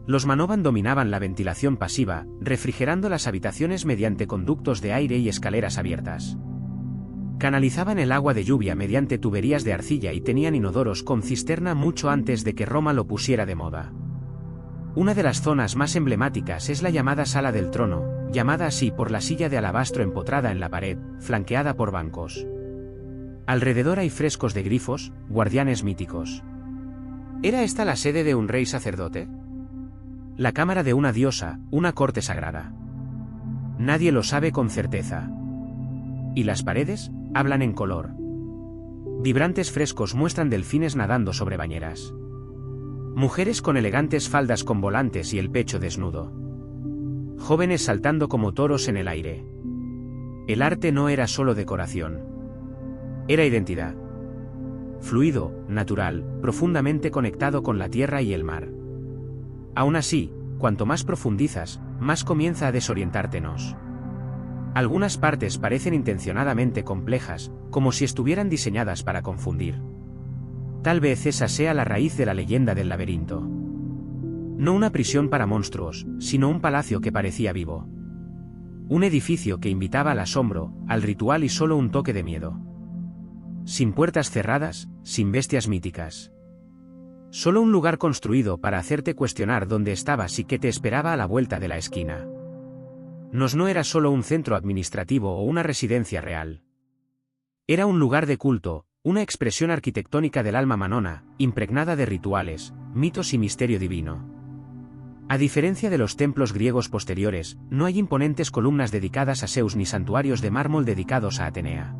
Los Manovan dominaban la ventilación pasiva, refrigerando las habitaciones mediante conductos de aire y escaleras abiertas. Canalizaban el agua de lluvia mediante tuberías de arcilla y tenían inodoros con cisterna mucho antes de que Roma lo pusiera de moda. Una de las zonas más emblemáticas es la llamada Sala del Trono, llamada así por la silla de alabastro empotrada en la pared, flanqueada por bancos. Alrededor hay frescos de grifos, guardianes míticos. ¿Era esta la sede de un rey sacerdote? La cámara de una diosa, una corte sagrada. Nadie lo sabe con certeza. ¿Y las paredes? Hablan en color. Vibrantes frescos muestran delfines nadando sobre bañeras. Mujeres con elegantes faldas con volantes y el pecho desnudo. Jóvenes saltando como toros en el aire. El arte no era solo decoración. Era identidad. fluido, natural, profundamente conectado con la tierra y el mar. Aún así, cuanto más profundizas, más comienza a desorientártenos. Algunas partes parecen intencionadamente complejas, como si estuvieran diseñadas para confundir. Tal vez esa sea la raíz de la leyenda del laberinto. No una prisión para monstruos, sino un palacio que parecía vivo. Un edificio que invitaba al asombro, al ritual y solo un toque de miedo. Sin puertas cerradas, sin bestias míticas. Solo un lugar construido para hacerte cuestionar dónde estabas y qué te esperaba a la vuelta de la esquina. No era solo un centro administrativo o una residencia real. Era un lugar de culto, una expresión arquitectónica del alma manona, impregnada de rituales, mitos y misterio divino. A diferencia de los templos griegos posteriores, no hay imponentes columnas dedicadas a Zeus ni santuarios de mármol dedicados a Atenea.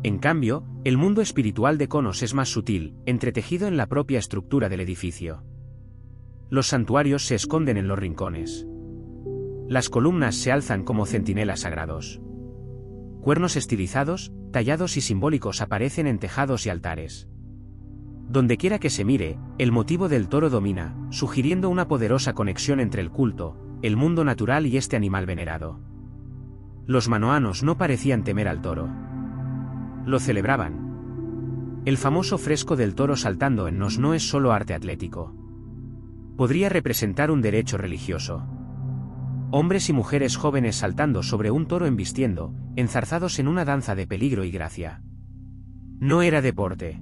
En cambio, el mundo espiritual de Konos es más sutil, entretejido en la propia estructura del edificio. Los santuarios se esconden en los rincones. Las columnas se alzan como centinelas sagrados. Cuernos estilizados, tallados y simbólicos aparecen en tejados y altares. Dondequiera que se mire, el motivo del toro domina, sugiriendo una poderosa conexión entre el culto, el mundo natural y este animal venerado. Los manoanos no parecían temer al toro. Lo celebraban. El famoso fresco del toro saltando en Nos no es solo arte atlético. Podría representar un derecho religioso. Hombres y mujeres jóvenes saltando sobre un toro embistiendo, enzarzados en una danza de peligro y gracia. No era deporte.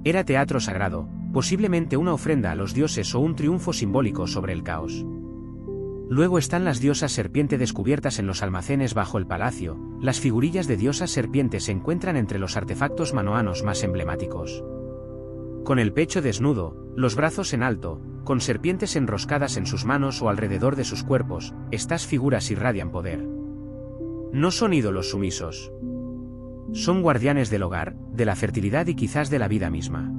Era teatro sagrado, posiblemente una ofrenda a los dioses o un triunfo simbólico sobre el caos. Luego están las diosas serpiente descubiertas en los almacenes bajo el palacio. Las figurillas de diosas serpientes se encuentran entre los artefactos manoanos más emblemáticos. Con el pecho desnudo, los brazos en alto, con serpientes enroscadas en sus manos o alrededor de sus cuerpos, estas figuras irradian poder. No son ídolos sumisos. Son guardianes del hogar, de la fertilidad y quizás de la vida misma.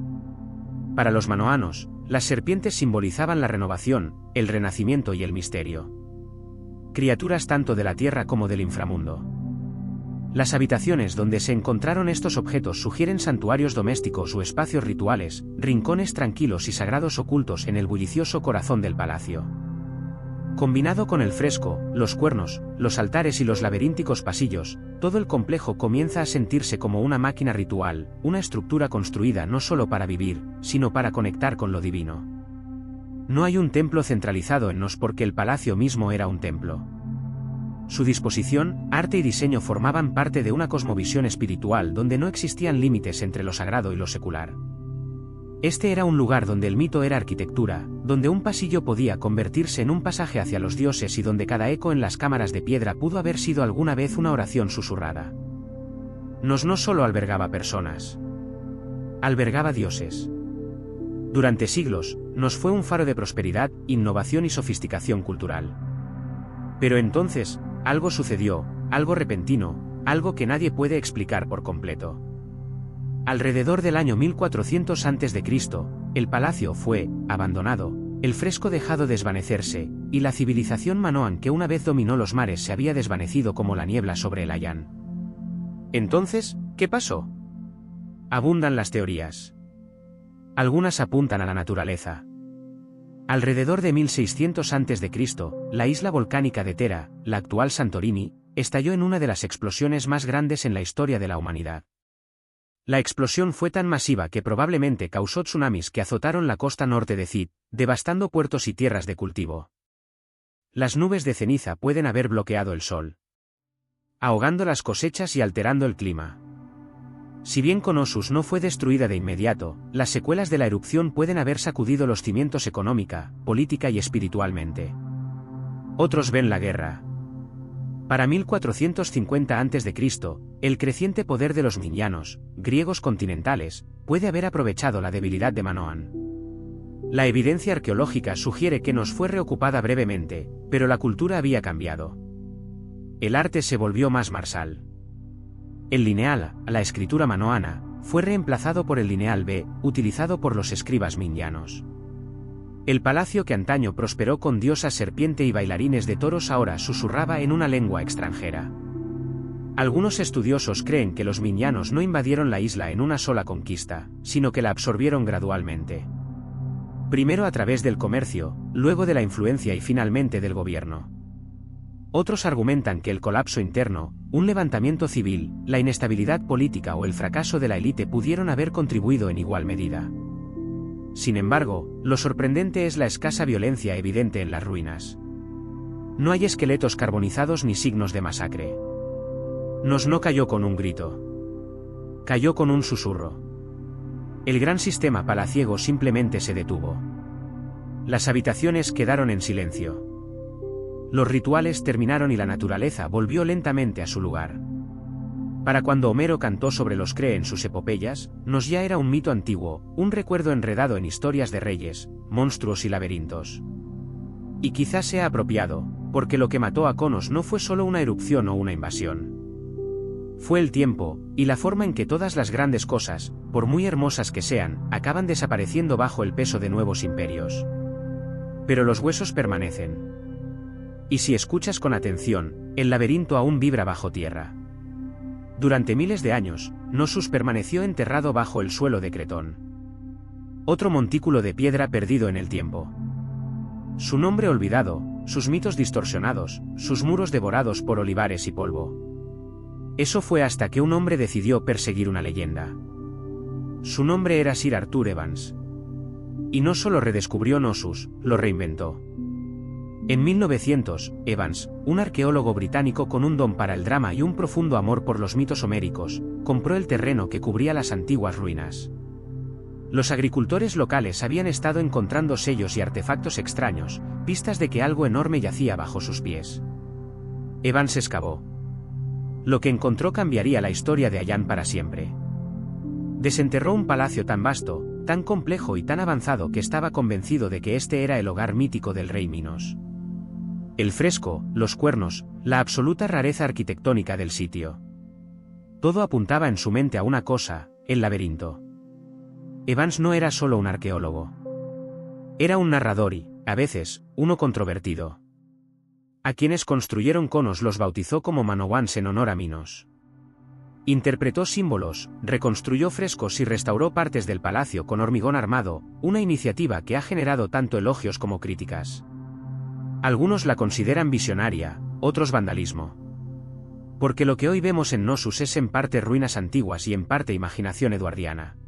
Para los manoanos, las serpientes simbolizaban la renovación, el renacimiento y el misterio. Criaturas tanto de la tierra como del inframundo. Las habitaciones donde se encontraron estos objetos sugieren santuarios domésticos o espacios rituales, rincones tranquilos y sagrados ocultos en el bullicioso corazón del palacio. Combinado con el fresco, los cuernos, los altares y los laberínticos pasillos, todo el complejo comienza a sentirse como una máquina ritual, una estructura construida no solo para vivir, sino para conectar con lo divino. No hay un templo centralizado en Nos porque el palacio mismo era un templo. Su disposición, arte y diseño formaban parte de una cosmovisión espiritual donde no existían límites entre lo sagrado y lo secular. Este era un lugar donde el mito era arquitectura, donde un pasillo podía convertirse en un pasaje hacia los dioses y donde cada eco en las cámaras de piedra pudo haber sido alguna vez una oración susurrada. Nos no solo albergaba personas. Albergaba dioses. Durante siglos, Nos fue un faro de prosperidad, innovación y sofisticación cultural. Pero entonces, algo sucedió, algo repentino, algo que nadie puede explicar por completo. Alrededor del año 1400 a.C., el palacio fue abandonado, el fresco dejado desvanecerse, y la civilización manoan que una vez dominó los mares se había desvanecido como la niebla sobre el Hayán. Entonces, ¿qué pasó? Abundan las teorías. Algunas apuntan a la naturaleza. Alrededor de 1600 a.C., la isla volcánica de Thera, la actual Santorini, estalló en una de las explosiones más grandes en la historia de la humanidad. La explosión fue tan masiva que probablemente causó tsunamis que azotaron la costa norte de Cid, devastando puertos y tierras de cultivo. Las nubes de ceniza pueden haber bloqueado el sol, ahogando las cosechas y alterando el clima. Si bien Knossos no fue destruida de inmediato, las secuelas de la erupción pueden haber sacudido los cimientos económica, política y espiritualmente. Otros ven la guerra. Para 1450 a.C., el creciente poder de los minianos, griegos continentales, puede haber aprovechado la debilidad de Manoan. La evidencia arqueológica sugiere que Nos fue reocupada brevemente, pero la cultura había cambiado. El arte se volvió más marcial. El lineal, la escritura manoana, fue reemplazado por el lineal B, utilizado por los escribas minianos. El palacio que antaño prosperó con diosas serpiente y bailarines de toros ahora susurraba en una lengua extranjera. Algunos estudiosos creen que los minianos no invadieron la isla en una sola conquista, sino que la absorbieron gradualmente. Primero a través del comercio, luego de la influencia y finalmente del gobierno. Otros argumentan que el colapso interno, un levantamiento civil, la inestabilidad política o el fracaso de la élite pudieron haber contribuido en igual medida. Sin embargo, lo sorprendente es la escasa violencia evidente en las ruinas. No hay esqueletos carbonizados ni signos de masacre. Nos no cayó con un grito. Cayó con un susurro. El gran sistema palaciego simplemente se detuvo. Las habitaciones quedaron en silencio. Los rituales terminaron y la naturaleza volvió lentamente a su lugar. Para cuando Homero cantó sobre los Cree en sus epopeyas, nos ya era un mito antiguo, un recuerdo enredado en historias de reyes, monstruos y laberintos. Y quizás sea apropiado, porque lo que mató a Cronos no fue solo una erupción o una invasión. Fue el tiempo, y la forma en que todas las grandes cosas, por muy hermosas que sean, acaban desapareciendo bajo el peso de nuevos imperios. Pero los huesos permanecen. Y si escuchas con atención, el laberinto aún vibra bajo tierra. Durante miles de años, Knossos permaneció enterrado bajo el suelo de Cretón. Otro montículo de piedra perdido en el tiempo. Su nombre olvidado, sus mitos distorsionados, sus muros devorados por olivares y polvo. Eso fue hasta que un hombre decidió perseguir una leyenda. Su nombre era Sir Arthur Evans. Y no solo redescubrió Knossos, lo reinventó. En 1900, Evans, un arqueólogo británico con un don para el drama y un profundo amor por los mitos homéricos, compró el terreno que cubría las antiguas ruinas. Los agricultores locales habían estado encontrando sellos y artefactos extraños, pistas de que algo enorme yacía bajo sus pies. Evans excavó. Lo que encontró cambiaría la historia de Allan para siempre. Desenterró un palacio tan vasto, tan complejo y tan avanzado que estaba convencido de que este era el hogar mítico del rey Minos. El fresco, los cuernos, la absoluta rareza arquitectónica del sitio. Todo apuntaba en su mente a una cosa, el laberinto. Evans no era solo un arqueólogo. Era un narrador y, a veces, uno controvertido. A quienes construyeron conos los bautizó como Manowans en honor a Minos. Interpretó símbolos, reconstruyó frescos y restauró partes del palacio con hormigón armado, una iniciativa que ha generado tanto elogios como críticas. Algunos la consideran visionaria, otros vandalismo. Porque lo que hoy vemos en Knossos es en parte ruinas antiguas y en parte imaginación eduardiana.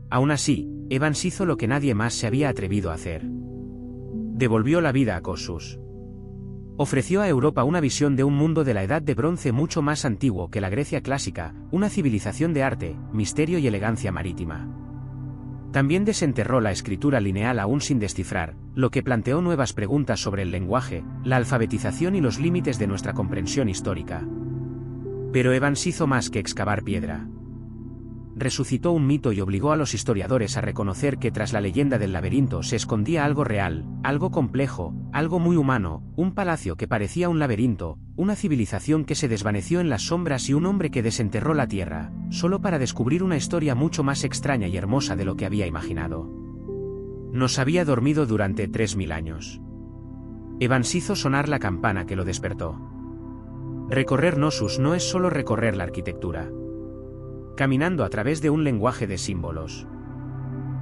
Aún así, Evans hizo lo que nadie más se había atrevido a hacer. Devolvió la vida a Knossos. Ofreció a Europa una visión de un mundo de la Edad de Bronce mucho más antiguo que la Grecia clásica, una civilización de arte, misterio y elegancia marítima. También desenterró la escritura lineal aún sin descifrar, lo que planteó nuevas preguntas sobre el lenguaje, la alfabetización y los límites de nuestra comprensión histórica. Pero Evans hizo más que excavar piedra. Resucitó un mito y obligó a los historiadores a reconocer que tras la leyenda del laberinto se escondía algo real, algo complejo, algo muy humano, un palacio que parecía un laberinto, una civilización que se desvaneció en las sombras y un hombre que desenterró la tierra, solo para descubrir una historia mucho más extraña y hermosa de lo que había imaginado. Nos había dormido durante 3000 años. Evans hizo sonar la campana que lo despertó. Recorrer Knossos no es solo recorrer la arquitectura. Caminando a través de un lenguaje de símbolos.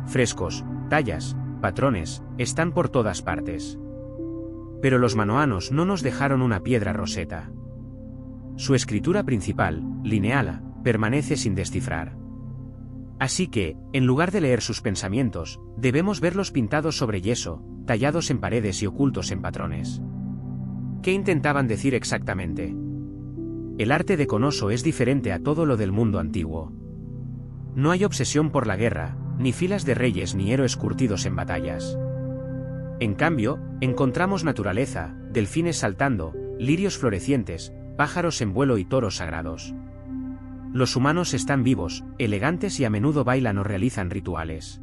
Frescos, tallas, patrones, están por todas partes. Pero los manoanos no nos dejaron una piedra roseta. Su escritura principal, lineal, permanece sin descifrar. Así que, en lugar de leer sus pensamientos, debemos verlos pintados sobre yeso, tallados en paredes y ocultos en patrones. ¿Qué intentaban decir exactamente? El arte de Knossos es diferente a todo lo del mundo antiguo. No hay obsesión por la guerra, ni filas de reyes ni héroes curtidos en batallas. En cambio, encontramos naturaleza, delfines saltando, lirios florecientes, pájaros en vuelo y toros sagrados. Los humanos están vivos, elegantes y a menudo bailan o realizan rituales.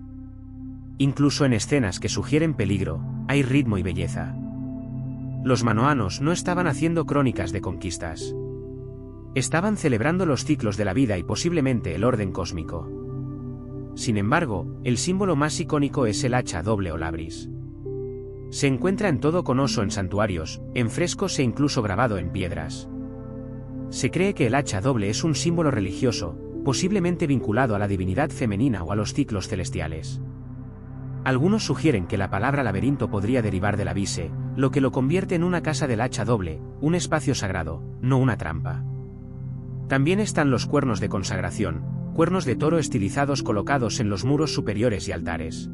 Incluso en escenas que sugieren peligro, hay ritmo y belleza. Los manoanos no estaban haciendo crónicas de conquistas. Estaban celebrando los ciclos de la vida y posiblemente el orden cósmico. Sin embargo, el símbolo más icónico es el hacha doble o labris. Se encuentra en todo Knossos en santuarios, en frescos e incluso grabado en piedras. Se cree que el hacha doble es un símbolo religioso, posiblemente vinculado a la divinidad femenina o a los ciclos celestiales. Algunos sugieren que la palabra laberinto podría derivar del abise, lo que lo convierte en una casa del hacha doble, un espacio sagrado, no una trampa. También están los cuernos de consagración, cuernos de toro estilizados colocados en los muros superiores y altares.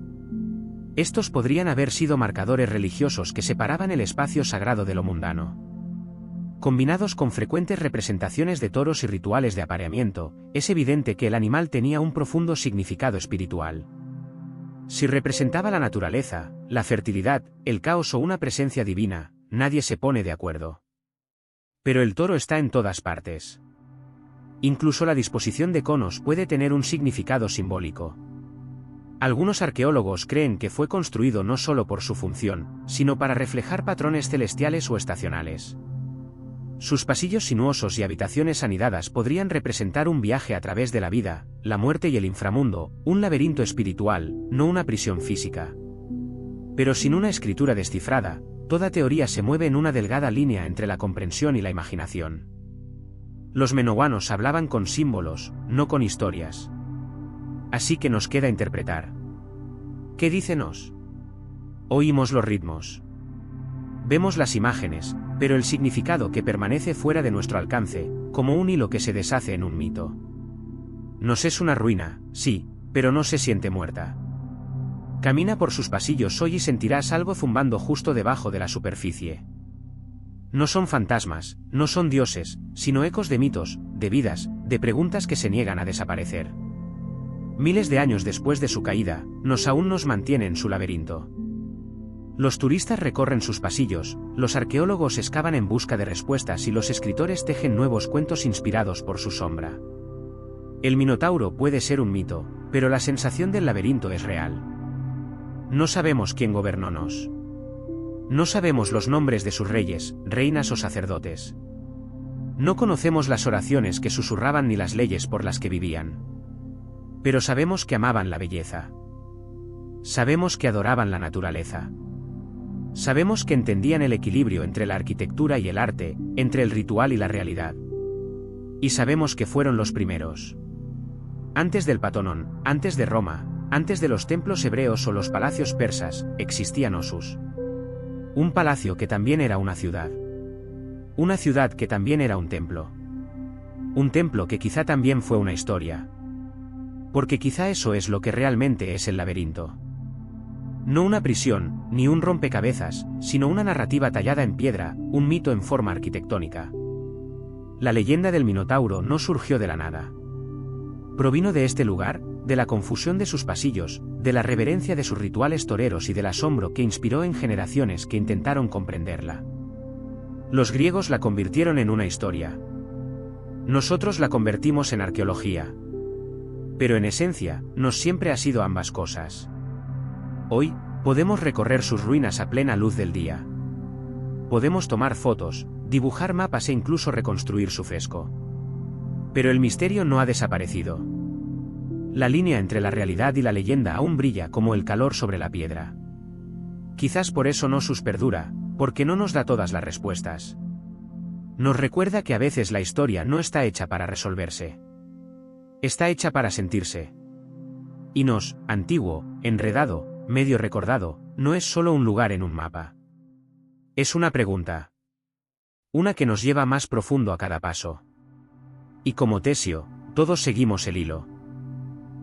Estos podrían haber sido marcadores religiosos que separaban el espacio sagrado de lo mundano. Combinados con frecuentes representaciones de toros y rituales de apareamiento, es evidente que el animal tenía un profundo significado espiritual. Si representaba la naturaleza, la fertilidad, el caos o una presencia divina, nadie se pone de acuerdo. Pero el toro está en todas partes. Incluso la disposición de conos puede tener un significado simbólico. Algunos arqueólogos creen que fue construido no solo por su función, sino para reflejar patrones celestiales o estacionales. Sus pasillos sinuosos y habitaciones anidadas podrían representar un viaje a través de la vida, la muerte y el inframundo, un laberinto espiritual, no una prisión física. Pero sin una escritura descifrada, toda teoría se mueve en una delgada línea entre la comprensión y la imaginación. Los menohuanos hablaban con símbolos, no con historias. Así que nos queda interpretar. ¿Qué dícenos? Oímos los ritmos. Vemos las imágenes, pero el significado que permanece fuera de nuestro alcance, como un hilo que se deshace en un mito. Nos es una ruina, sí, pero no se siente muerta. Camina por sus pasillos hoy y sentirás algo zumbando justo debajo de la superficie. No son fantasmas, no son dioses, sino ecos de mitos, de vidas, de preguntas que se niegan a desaparecer. Miles de años después de su caída, aún nos mantiene en su laberinto. Los turistas recorren sus pasillos, los arqueólogos excavan en busca de respuestas y los escritores tejen nuevos cuentos inspirados por su sombra. El Minotauro puede ser un mito, pero la sensación del laberinto es real. No sabemos quién gobernónos. No sabemos los nombres de sus reyes, reinas o sacerdotes. No conocemos las oraciones que susurraban ni las leyes por las que vivían. Pero sabemos que amaban la belleza. Sabemos que adoraban la naturaleza. Sabemos que entendían el equilibrio entre la arquitectura y el arte, entre el ritual y la realidad. Y sabemos que fueron los primeros. Antes del Partenón, antes de Roma, antes de los templos hebreos o los palacios persas, existía Knossos. Un palacio que también era una ciudad. Una ciudad que también era un templo. Un templo que quizá también fue una historia. Porque quizá eso es lo que realmente es el laberinto. No una prisión, ni un rompecabezas, sino una narrativa tallada en piedra, un mito en forma arquitectónica. La leyenda del Minotauro no surgió de la nada. Provino de este lugar, de la confusión de sus pasillos, de la reverencia de sus rituales toreros y del asombro que inspiró en generaciones que intentaron comprenderla. Los griegos la convirtieron en una historia. Nosotros la convertimos en arqueología. Pero en esencia, nos siempre ha sido ambas cosas. Hoy, podemos recorrer sus ruinas a plena luz del día. Podemos tomar fotos, dibujar mapas e incluso reconstruir su fresco. Pero el misterio no ha desaparecido. La línea entre la realidad y la leyenda aún brilla como el calor sobre la piedra. Quizás por eso Knossos perdura, porque no nos da todas las respuestas. Nos recuerda que a veces la historia no está hecha para resolverse. Está hecha para sentirse. Y Knossos, antiguo, enredado, medio recordado, no es solo un lugar en un mapa. Es una pregunta. Una que nos lleva más profundo a cada paso. Y como Teseo, todos seguimos el hilo.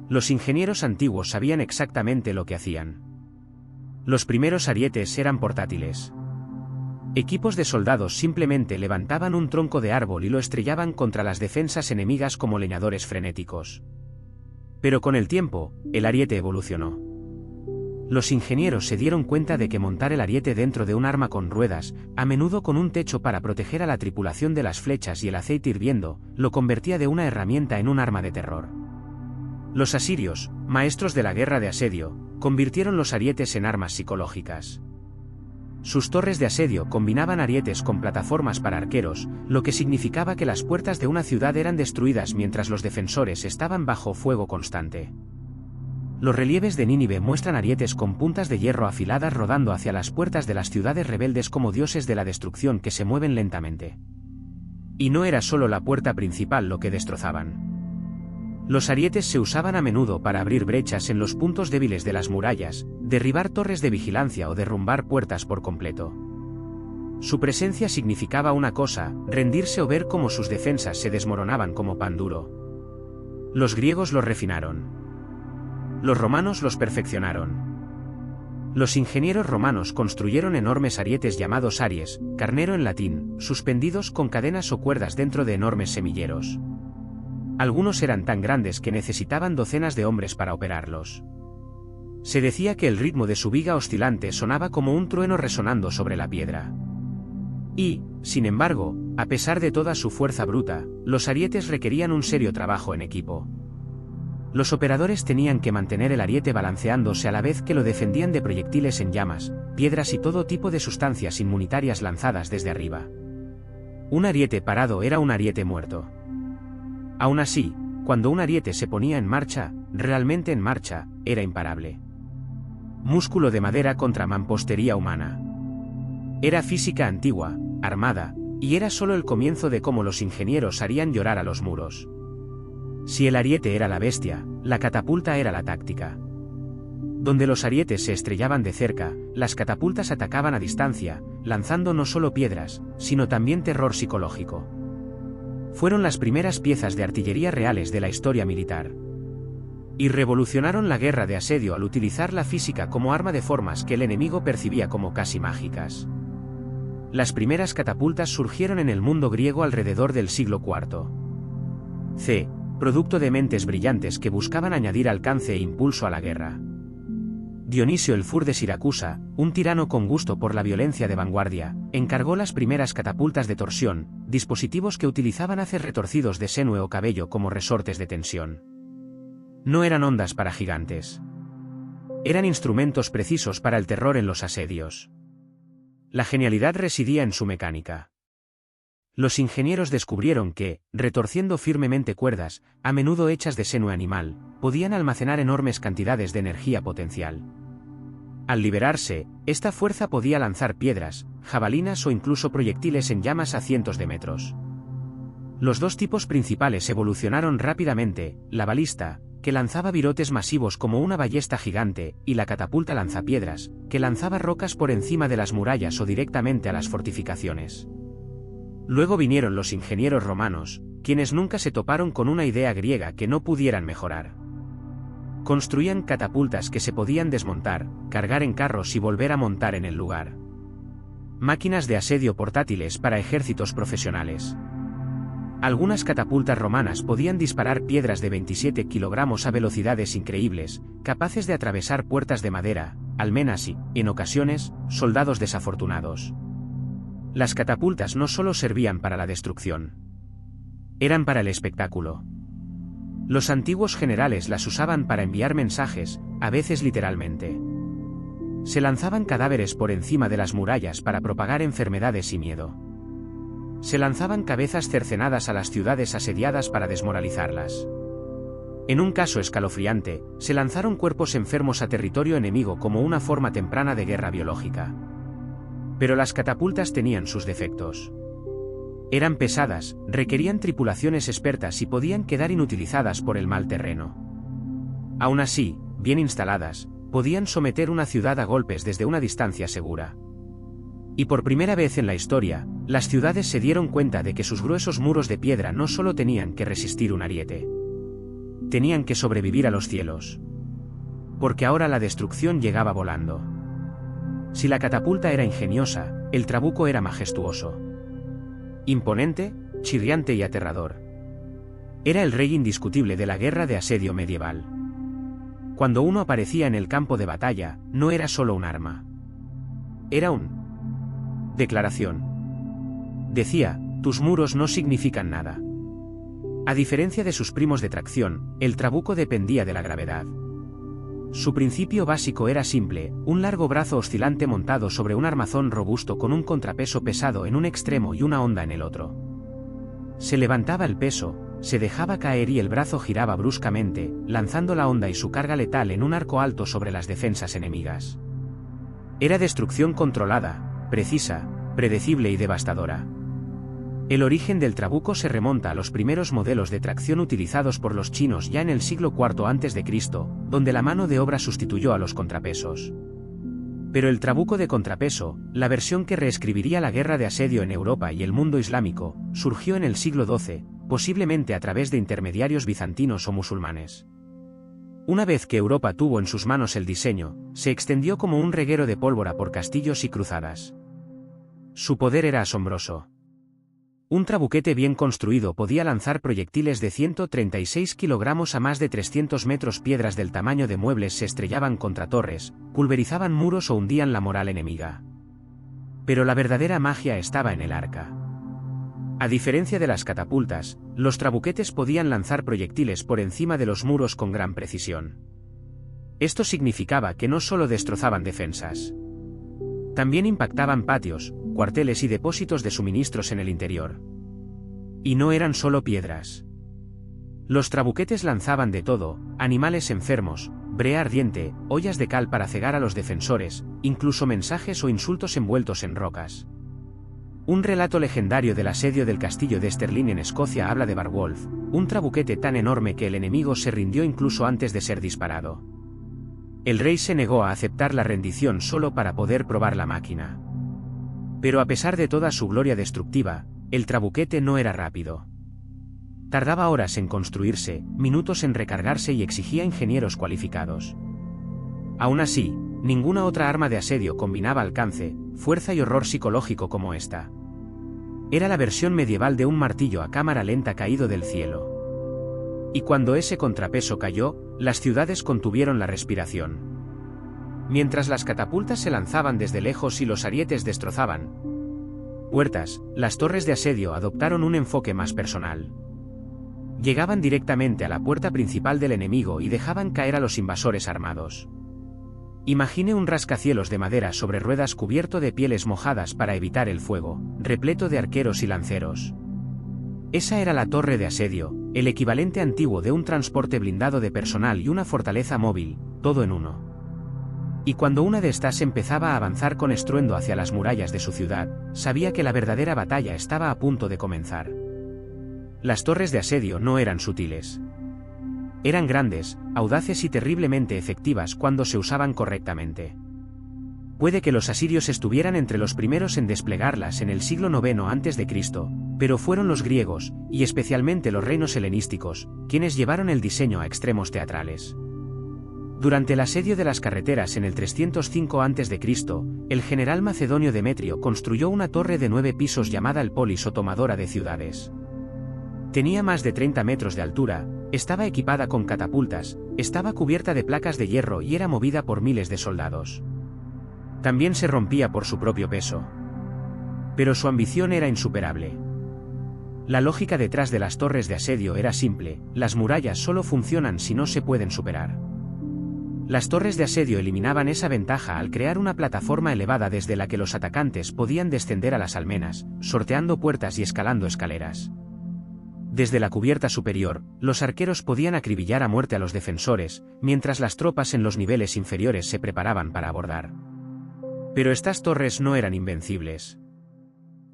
Los ingenieros antiguos sabían exactamente lo que hacían. Los primeros arietes eran portátiles. Equipos de soldados simplemente levantaban un tronco de árbol y lo estrellaban contra las defensas enemigas como leñadores frenéticos. Pero con el tiempo, el ariete evolucionó. Los ingenieros se dieron cuenta de que montar el ariete dentro de un arma con ruedas, a menudo con un techo para proteger a la tripulación de las flechas y el aceite hirviendo, lo convertía de una herramienta en un arma de terror. Los asirios, maestros de la guerra de asedio, convirtieron los arietes en armas psicológicas. Sus torres de asedio combinaban arietes con plataformas para arqueros, lo que significaba que las puertas de una ciudad eran destruidas mientras los defensores estaban bajo fuego constante. Los relieves de Nínive muestran arietes con puntas de hierro afiladas rodando hacia las puertas de las ciudades rebeldes como dioses de la destrucción que se mueven lentamente. Y no era solo la puerta principal lo que destrozaban. Los arietes se usaban a menudo para abrir brechas en los puntos débiles de las murallas, derribar torres de vigilancia o derrumbar puertas por completo. Su presencia significaba una cosa: rendirse o ver cómo sus defensas se desmoronaban como pan duro. Los griegos los refinaron. Los romanos los perfeccionaron. Los ingenieros romanos construyeron enormes arietes llamados aries, carnero en latín, suspendidos con cadenas o cuerdas dentro de enormes semilleros. Algunos eran tan grandes que necesitaban docenas de hombres para operarlos. Se decía que el ritmo de su viga oscilante sonaba como un trueno resonando sobre la piedra. Y, sin embargo, a pesar de toda su fuerza bruta, los arietes requerían un serio trabajo en equipo. Los operadores tenían que mantener el ariete balanceándose a la vez que lo defendían de proyectiles en llamas, piedras y todo tipo de sustancias inmunitarias lanzadas desde arriba. Un ariete parado era un ariete muerto. Aún así, cuando un ariete se ponía en marcha, realmente en marcha, era imparable. Músculo de madera contra mampostería humana. Era física antigua, armada, y era solo el comienzo de cómo los ingenieros harían llorar a los muros. Si el ariete era la bestia, la catapulta era la táctica. Donde los arietes se estrellaban de cerca, las catapultas atacaban a distancia, lanzando no solo piedras, sino también terror psicológico. Fueron las primeras piezas de artillería reales de la historia militar. Y revolucionaron la guerra de asedio al utilizar la física como arma de formas que el enemigo percibía como casi mágicas. Las primeras catapultas surgieron en el mundo griego alrededor del siglo IV. Producto de mentes brillantes que buscaban añadir alcance e impulso a la guerra. Dionisio el Fur de Siracusa, un tirano con gusto por la violencia de vanguardia, encargó las primeras catapultas de torsión, dispositivos que utilizaban haces retorcidos de senue o cabello como resortes de tensión. No eran ondas para gigantes. Eran instrumentos precisos para el terror en los asedios. La genialidad residía en su mecánica. Los ingenieros descubrieron que, retorciendo firmemente cuerdas, a menudo hechas de senue animal, podían almacenar enormes cantidades de energía potencial. Al liberarse, esta fuerza podía lanzar piedras, jabalinas o incluso proyectiles en llamas a cientos de metros. Los dos tipos principales evolucionaron rápidamente: la balista, que lanzaba virotes masivos como una ballesta gigante, y la catapulta lanzapiedras, que lanzaba rocas por encima de las murallas o directamente a las fortificaciones. Luego vinieron los ingenieros romanos, quienes nunca se toparon con una idea griega que no pudieran mejorar. Construían catapultas que se podían desmontar, cargar en carros y volver a montar en el lugar. Máquinas de asedio portátiles para ejércitos profesionales. Algunas catapultas romanas podían disparar piedras de 27 kilogramos a velocidades increíbles, capaces de atravesar puertas de madera, almenas y, en ocasiones, soldados desafortunados. Las catapultas no solo servían para la destrucción. Eran para el espectáculo. Los antiguos generales las usaban para enviar mensajes, a veces literalmente. Se lanzaban cadáveres por encima de las murallas para propagar enfermedades y miedo. Se lanzaban cabezas cercenadas a las ciudades asediadas para desmoralizarlas. En un caso escalofriante, se lanzaron cuerpos enfermos a territorio enemigo como una forma temprana de guerra biológica. Pero las catapultas tenían sus defectos. Eran pesadas, requerían tripulaciones expertas y podían quedar inutilizadas por el mal terreno. Aún así, bien instaladas, podían someter una ciudad a golpes desde una distancia segura. Y por primera vez en la historia, las ciudades se dieron cuenta de que sus gruesos muros de piedra no solo tenían que resistir un ariete. Tenían que sobrevivir a los cielos. Porque ahora la destrucción llegaba volando. Si la catapulta era ingeniosa, el trabuco era majestuoso. Imponente, chirriante y aterrador. Era el rey indiscutible de la guerra de asedio medieval. Cuando uno aparecía en el campo de batalla, no era solo un arma. Era un declaración. Decía: tus muros no significan nada. A diferencia de sus primos de tracción, el trabuco dependía de la gravedad. Su principio básico era simple: un largo brazo oscilante montado sobre un armazón robusto con un contrapeso pesado en un extremo y una honda en el otro. Se levantaba el peso, se dejaba caer y el brazo giraba bruscamente, lanzando la honda y su carga letal en un arco alto sobre las defensas enemigas. Era destrucción controlada, precisa, predecible y devastadora. El origen del trabuco se remonta a los primeros modelos de tracción utilizados por los chinos ya en el siglo IV a.C., donde la mano de obra sustituyó a los contrapesos. Pero el trabuco de contrapeso, la versión que reescribiría la guerra de asedio en Europa y el mundo islámico, surgió en el siglo XII, posiblemente a través de intermediarios bizantinos o musulmanes. Una vez que Europa tuvo en sus manos el diseño, se extendió como un reguero de pólvora por castillos y cruzadas. Su poder era asombroso. Un trabuquete bien construido podía lanzar proyectiles de 136 kilogramos a más de 300 metros. Piedras del tamaño de muebles se estrellaban contra torres, pulverizaban muros o hundían la moral enemiga. Pero la verdadera magia estaba en el arca. A diferencia de las catapultas, los trabuquetes podían lanzar proyectiles por encima de los muros con gran precisión. Esto significaba que no solo destrozaban defensas. También impactaban patios, cuarteles y depósitos de suministros en el interior. Y no eran solo piedras. Los trabuquetes lanzaban de todo: animales enfermos, brea ardiente, ollas de cal para cegar a los defensores, incluso mensajes o insultos envueltos en rocas. Un relato legendario del asedio del castillo de Stirling en Escocia habla de Beowulf, un trabuquete tan enorme que el enemigo se rindió incluso antes de ser disparado. El rey se negó a aceptar la rendición solo para poder probar la máquina. Pero a pesar de toda su gloria destructiva, el trabuquete no era rápido. Tardaba horas en construirse, minutos en recargarse y exigía ingenieros cualificados. Aún así, ninguna otra arma de asedio combinaba alcance, fuerza y horror psicológico como esta. Era la versión medieval de un martillo a cámara lenta caído del cielo. Y cuando ese contrapeso cayó, las ciudades contuvieron la respiración. Mientras las catapultas se lanzaban desde lejos y los arietes destrozaban puertas, las torres de asedio adoptaron un enfoque más personal. Llegaban directamente a la puerta principal del enemigo y dejaban caer a los invasores armados. Imagine un rascacielos de madera sobre ruedas cubierto de pieles mojadas para evitar el fuego, repleto de arqueros y lanceros. Esa era la torre de asedio, el equivalente antiguo de un transporte blindado de personal y una fortaleza móvil, todo en uno. Y cuando una de estas empezaba a avanzar con estruendo hacia las murallas de su ciudad, sabía que la verdadera batalla estaba a punto de comenzar. Las torres de asedio no eran sutiles. Eran grandes, audaces y terriblemente efectivas cuando se usaban correctamente. Puede que los asirios estuvieran entre los primeros en desplegarlas en el siglo IX a.C., pero fueron los griegos, y especialmente los reinos helenísticos, quienes llevaron el diseño a extremos teatrales. Durante el asedio de las carreteras en el 305 a.C., el general macedonio Demetrio construyó una torre de 9 pisos llamada el Polis o tomadora de ciudades. Tenía más de 30 metros de altura, estaba equipada con catapultas, estaba cubierta de placas de hierro y era movida por miles de soldados. También se rompía por su propio peso. Pero su ambición era insuperable. La lógica detrás de las torres de asedio era simple: las murallas solo funcionan si no se pueden superar. Las torres de asedio eliminaban esa ventaja al crear una plataforma elevada desde la que los atacantes podían descender a las almenas, sorteando puertas y escalando escaleras. Desde la cubierta superior, los arqueros podían acribillar a muerte a los defensores, mientras las tropas en los niveles inferiores se preparaban para abordar. Pero estas torres no eran invencibles.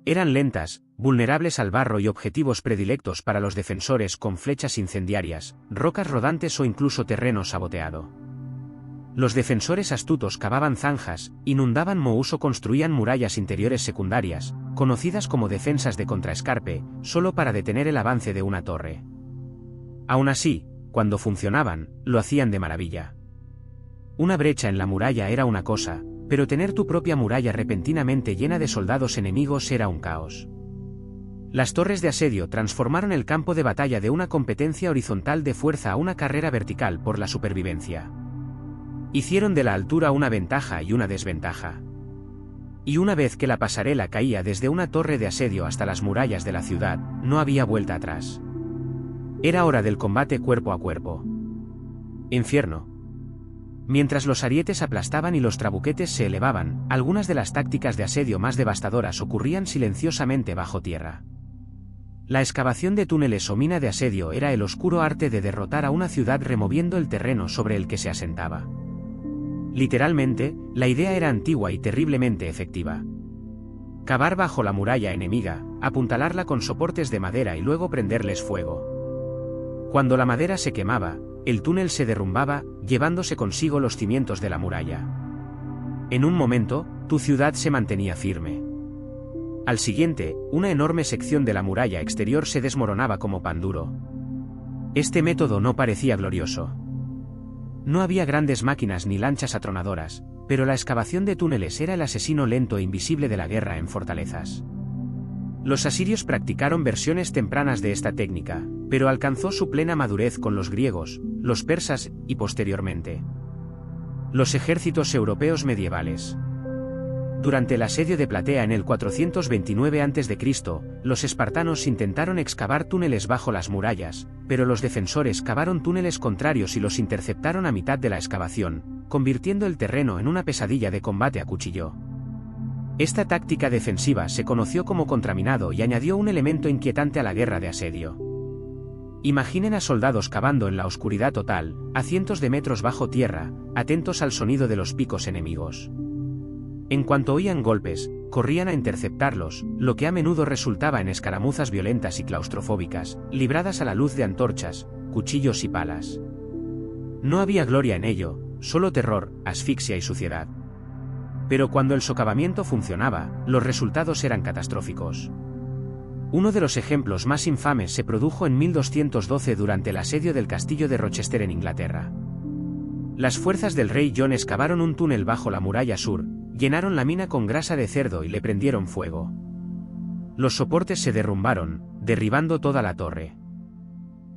Eran lentas, vulnerables al barro y objetivos predilectos para los defensores con flechas incendiarias, rocas rodantes o incluso terreno saboteado. Los defensores astutos cavaban zanjas, inundaban mohús o construían murallas interiores secundarias, conocidas como defensas de contraescarpe, solo para detener el avance de una torre. Aún así, cuando funcionaban, lo hacían de maravilla. Una brecha en la muralla era una cosa, pero tener tu propia muralla repentinamente llena de soldados enemigos era un caos. Las torres de asedio transformaron el campo de batalla de una competencia horizontal de fuerza a una carrera vertical por la supervivencia. Hicieron de la altura una ventaja y una desventaja. Y una vez que la pasarela caía desde una torre de asedio hasta las murallas de la ciudad, no había vuelta atrás. Era hora del combate cuerpo a cuerpo. Infierno. Mientras los arietes aplastaban y los trabuquetes se elevaban, algunas de las tácticas de asedio más devastadoras ocurrían silenciosamente bajo tierra. La excavación de túneles o mina de asedio era el oscuro arte de derrotar a una ciudad removiendo el terreno sobre el que se asentaba. Literalmente, la idea era antigua y terriblemente efectiva. Cavar bajo la muralla enemiga, apuntalarla con soportes de madera y luego prenderles fuego. Cuando la madera se quemaba, el túnel se derrumbaba, llevándose consigo los cimientos de la muralla. En un momento, tu ciudad se mantenía firme. Al siguiente, una enorme sección de la muralla exterior se desmoronaba como pan duro. Este método no parecía glorioso. No había grandes máquinas ni lanchas atronadoras, pero la excavación de túneles era el asesino lento e invisible de la guerra en fortalezas. Los asirios practicaron versiones tempranas de esta técnica, pero alcanzó su plena madurez con los griegos, los persas y posteriormente los ejércitos europeos medievales. Durante el asedio de Platea en el 429 a.C., los espartanos intentaron excavar túneles bajo las murallas, pero los defensores cavaron túneles contrarios y los interceptaron a mitad de la excavación, convirtiendo el terreno en una pesadilla de combate a cuchillo. Esta táctica defensiva se conoció como contraminado y añadió un elemento inquietante a la guerra de asedio. Imaginen a soldados cavando en la oscuridad total, a cientos de metros bajo tierra, atentos al sonido de los picos enemigos. En cuanto oían golpes, corrían a interceptarlos, lo que a menudo resultaba en escaramuzas violentas y claustrofóbicas, libradas a la luz de antorchas, cuchillos y palas. No había gloria en ello, solo terror, asfixia y suciedad. Pero cuando el socavamiento funcionaba, los resultados eran catastróficos. Uno de los ejemplos más infames se produjo en 1212 durante el asedio del castillo de Rochester en Inglaterra. Las fuerzas del rey John excavaron un túnel bajo la muralla sur, llenaron la mina con grasa de cerdo y le prendieron fuego. Los soportes se derrumbaron, derribando toda la torre.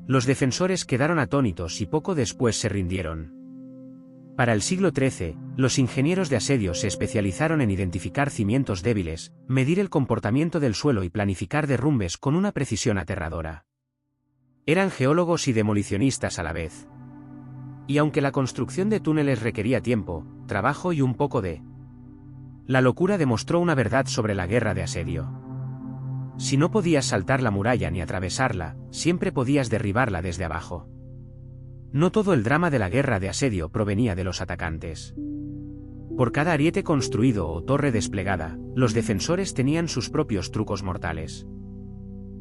Los defensores quedaron atónitos y poco después se rindieron. Para el siglo XIII, los ingenieros de asedio se especializaron en identificar cimientos débiles, medir el comportamiento del suelo y planificar derrumbes con una precisión aterradora. Eran geólogos y demolicionistas a la vez. Y aunque la construcción de túneles requería tiempo, trabajo y un poco de la locura, demostró una verdad sobre la guerra de asedio. Si no podías saltar la muralla ni atravesarla, siempre podías derribarla desde abajo. No todo el drama de la guerra de asedio provenía de los atacantes. Por cada ariete construido o torre desplegada, los defensores tenían sus propios trucos mortales.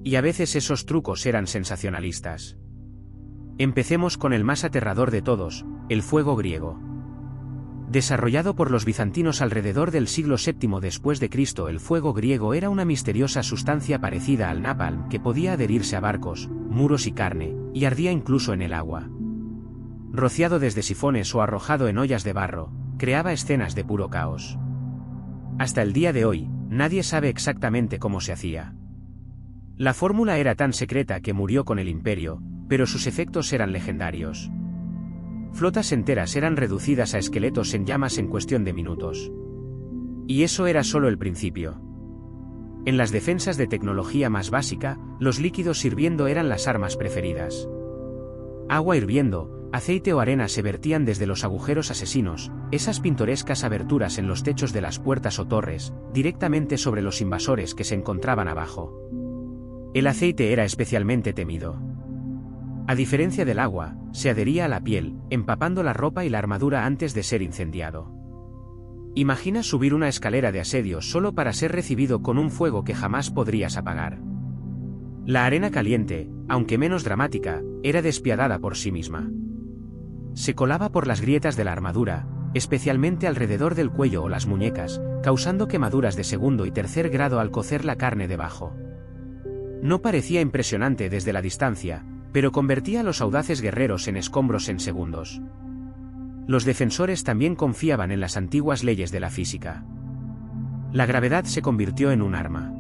Y a veces esos trucos eran sensacionalistas. Empecemos con el más aterrador de todos, el fuego griego. Desarrollado por los bizantinos alrededor del siglo VII después de Cristo, el fuego griego era una misteriosa sustancia parecida al napalm que podía adherirse a barcos, muros y carne, y ardía incluso en el agua. Rociado desde sifones o arrojado en ollas de barro, creaba escenas de puro caos. Hasta el día de hoy, nadie sabe exactamente cómo se hacía. La fórmula era tan secreta que murió con el imperio, pero sus efectos eran legendarios. Flotas enteras eran reducidas a esqueletos en llamas en cuestión de minutos. Y eso era solo el principio. En las defensas de tecnología más básica, los líquidos hirviendo eran las armas preferidas. Agua hirviendo, aceite o arena se vertían desde los agujeros asesinos, esas pintorescas aberturas en los techos de las puertas o torres, directamente sobre los invasores que se encontraban abajo. El aceite era especialmente temido. A diferencia del agua, se adhería a la piel, empapando la ropa y la armadura antes de ser incendiado. Imagina subir una escalera de asedio solo para ser recibido con un fuego que jamás podrías apagar. La arena caliente, aunque menos dramática, era despiadada por sí misma. Se colaba por las grietas de la armadura, especialmente alrededor del cuello o las muñecas, causando quemaduras de segundo y tercer grado al cocer la carne debajo. No parecía impresionante desde la distancia, pero convertía a los audaces guerreros en escombros en segundos. Los defensores también confiaban en las antiguas leyes de la física. La gravedad se convirtió en un arma.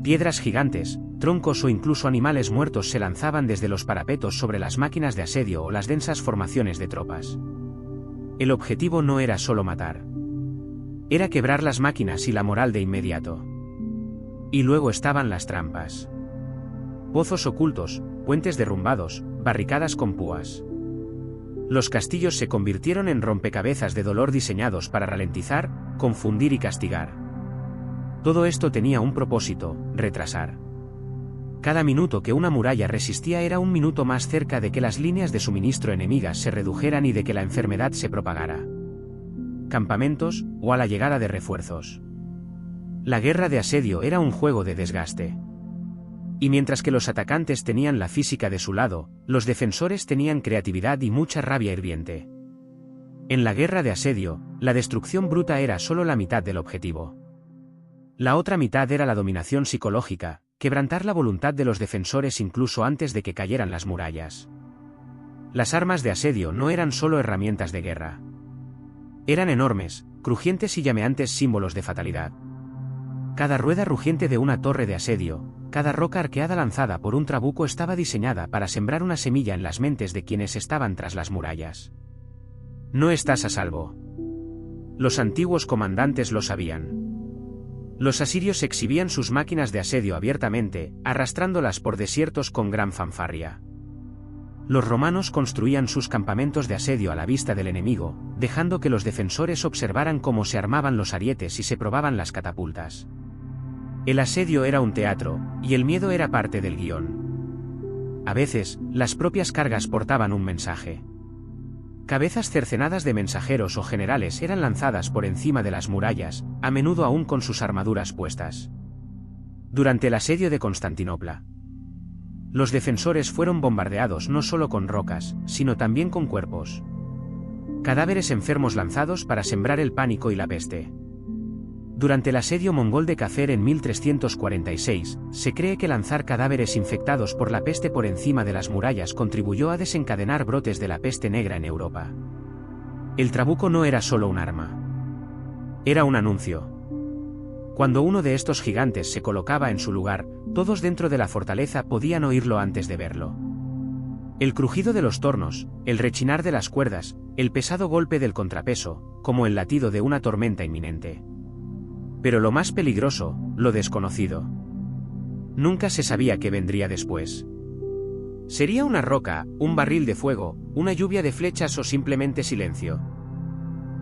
Piedras gigantes, troncos o incluso animales muertos se lanzaban desde los parapetos sobre las máquinas de asedio o las densas formaciones de tropas. El objetivo no era solo matar. Era quebrar las máquinas y la moral de inmediato. Y luego estaban las trampas. Pozos ocultos, puentes derrumbados, barricadas con púas. Los castillos se convirtieron en rompecabezas de dolor diseñados para ralentizar, confundir y castigar. Todo esto tenía un propósito: retrasar. Cada minuto que una muralla resistía era un minuto más cerca de que las líneas de suministro enemigas se redujeran y de que la enfermedad se propagara. Campamentos, o a la llegada de refuerzos. La guerra de asedio era un juego de desgaste. Y mientras que los atacantes tenían la física de su lado, los defensores tenían creatividad y mucha rabia hirviente. En la guerra de asedio, la destrucción bruta era solo la mitad del objetivo. La otra mitad era la dominación psicológica, quebrantar la voluntad de los defensores incluso antes de que cayeran las murallas. Las armas de asedio no eran solo herramientas de guerra. Eran enormes, crujientes y llameantes símbolos de fatalidad. Cada rueda rugiente de una torre de asedio, cada roca arqueada lanzada por un trabuco estaba diseñada para sembrar una semilla en las mentes de quienes estaban tras las murallas. No estás a salvo. Los antiguos comandantes lo sabían. Los asirios exhibían sus máquinas de asedio abiertamente, arrastrándolas por desiertos con gran fanfarria. Los romanos construían sus campamentos de asedio a la vista del enemigo, dejando que los defensores observaran cómo se armaban los arietes y se probaban las catapultas. El asedio era un teatro, y el miedo era parte del guión. A veces, las propias cargas portaban un mensaje. Cabezas cercenadas de mensajeros o generales eran lanzadas por encima de las murallas, a menudo aún con sus armaduras puestas. Durante el asedio de Constantinopla, los defensores fueron bombardeados no solo con rocas, sino también con cuerpos. Cadáveres enfermos lanzados para sembrar el pánico y la peste. Durante el asedio mongol de Kafer en 1346, se cree que lanzar cadáveres infectados por la peste por encima de las murallas contribuyó a desencadenar brotes de la peste negra en Europa. El trabuco no era solo un arma. Era un anuncio. Cuando uno de estos gigantes se colocaba en su lugar, todos dentro de la fortaleza podían oírlo antes de verlo. El crujido de los tornos, el rechinar de las cuerdas, el pesado golpe del contrapeso, como el latido de una tormenta inminente. Pero lo más peligroso, lo desconocido. Nunca se sabía qué vendría después. ¿Sería una roca, un barril de fuego, una lluvia de flechas o simplemente silencio?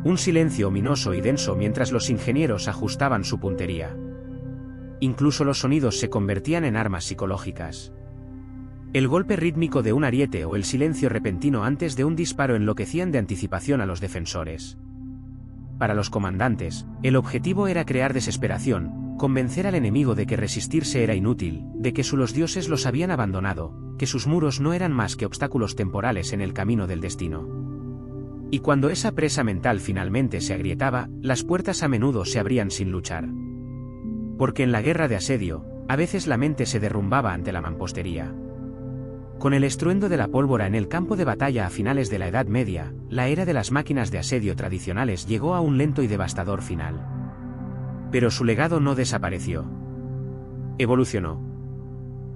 Un silencio ominoso y denso mientras los ingenieros ajustaban su puntería. Incluso los sonidos se convertían en armas psicológicas. El golpe rítmico de un ariete o el silencio repentino antes de un disparo enloquecían de anticipación a los defensores. Para los comandantes, el objetivo era crear desesperación, convencer al enemigo de que resistirse era inútil, de que los dioses los habían abandonado, que sus muros no eran más que obstáculos temporales en el camino del destino. Y cuando esa presa mental finalmente se agrietaba, las puertas a menudo se abrían sin luchar. Porque en la guerra de asedio, a veces la mente se derrumbaba ante la mampostería. Con el estruendo de la pólvora en el campo de batalla a finales de la Edad Media, la era de las máquinas de asedio tradicionales llegó a un lento y devastador final. Pero su legado no desapareció. Evolucionó.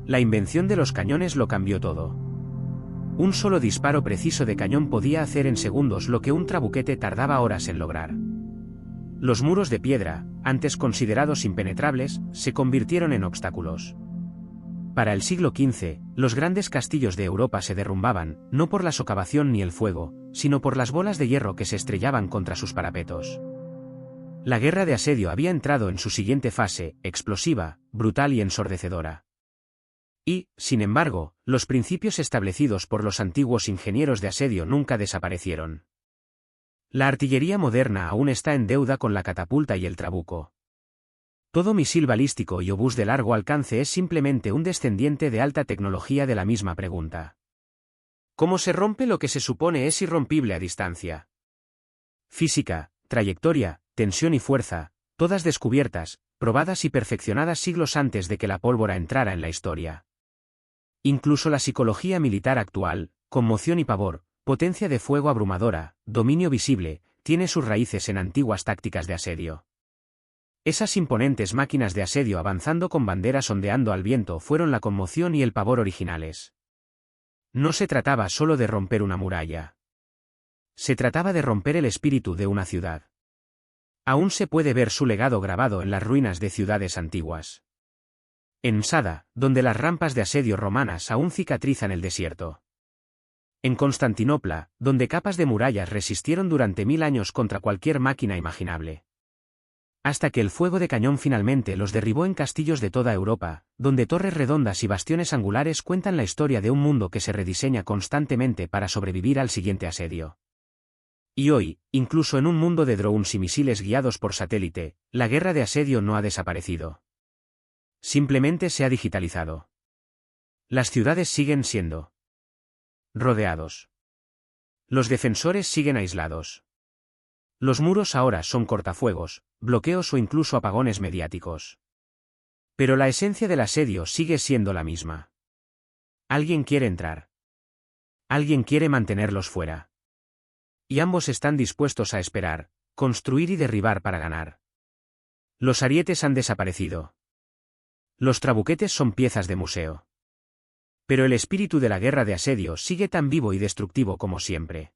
La invención de los cañones lo cambió todo. Un solo disparo preciso de cañón podía hacer en segundos lo que un trabuquete tardaba horas en lograr. Los muros de piedra, antes considerados impenetrables, se convirtieron en obstáculos. Para el siglo XV, los grandes castillos de Europa se derrumbaban, no por la socavación ni el fuego, sino por las bolas de hierro que se estrellaban contra sus parapetos. La guerra de asedio había entrado en su siguiente fase, explosiva, brutal y ensordecedora. Y, sin embargo, los principios establecidos por los antiguos ingenieros de asedio nunca desaparecieron. La artillería moderna aún está en deuda con la catapulta y el trabuco. Todo misil balístico y obús de largo alcance es simplemente un descendiente de alta tecnología de la misma pregunta. ¿Cómo se rompe lo que se supone es irrompible a distancia? Física, trayectoria, tensión y fuerza, todas descubiertas, probadas y perfeccionadas siglos antes de que la pólvora entrara en la historia. Incluso la psicología militar actual, conmoción y pavor, potencia de fuego abrumadora, dominio visible, tiene sus raíces en antiguas tácticas de asedio. Esas imponentes máquinas de asedio avanzando con banderas ondeando al viento fueron la conmoción y el pavor originales. No se trataba solo de romper una muralla. Se trataba de romper el espíritu de una ciudad. Aún se puede ver su legado grabado en las ruinas de ciudades antiguas. En Msada, donde las rampas de asedio romanas aún cicatrizan el desierto. En Constantinopla, donde capas de murallas resistieron durante 1000 años contra cualquier máquina imaginable. Hasta que el fuego de cañón finalmente los derribó en castillos de toda Europa, donde torres redondas y bastiones angulares cuentan la historia de un mundo que se rediseña constantemente para sobrevivir al siguiente asedio. Y hoy, incluso en un mundo de drones y misiles guiados por satélite, la guerra de asedio no ha desaparecido. Simplemente se ha digitalizado. Las ciudades siguen siendo rodeados. Los defensores siguen aislados. Los muros ahora son cortafuegos, bloqueos o incluso apagones mediáticos. Pero la esencia del asedio sigue siendo la misma. Alguien quiere entrar. Alguien quiere mantenerlos fuera. Y ambos están dispuestos a esperar, construir y derribar para ganar. Los arietes han desaparecido. Los trabuquetes son piezas de museo. Pero el espíritu de la guerra de asedio sigue tan vivo y destructivo como siempre.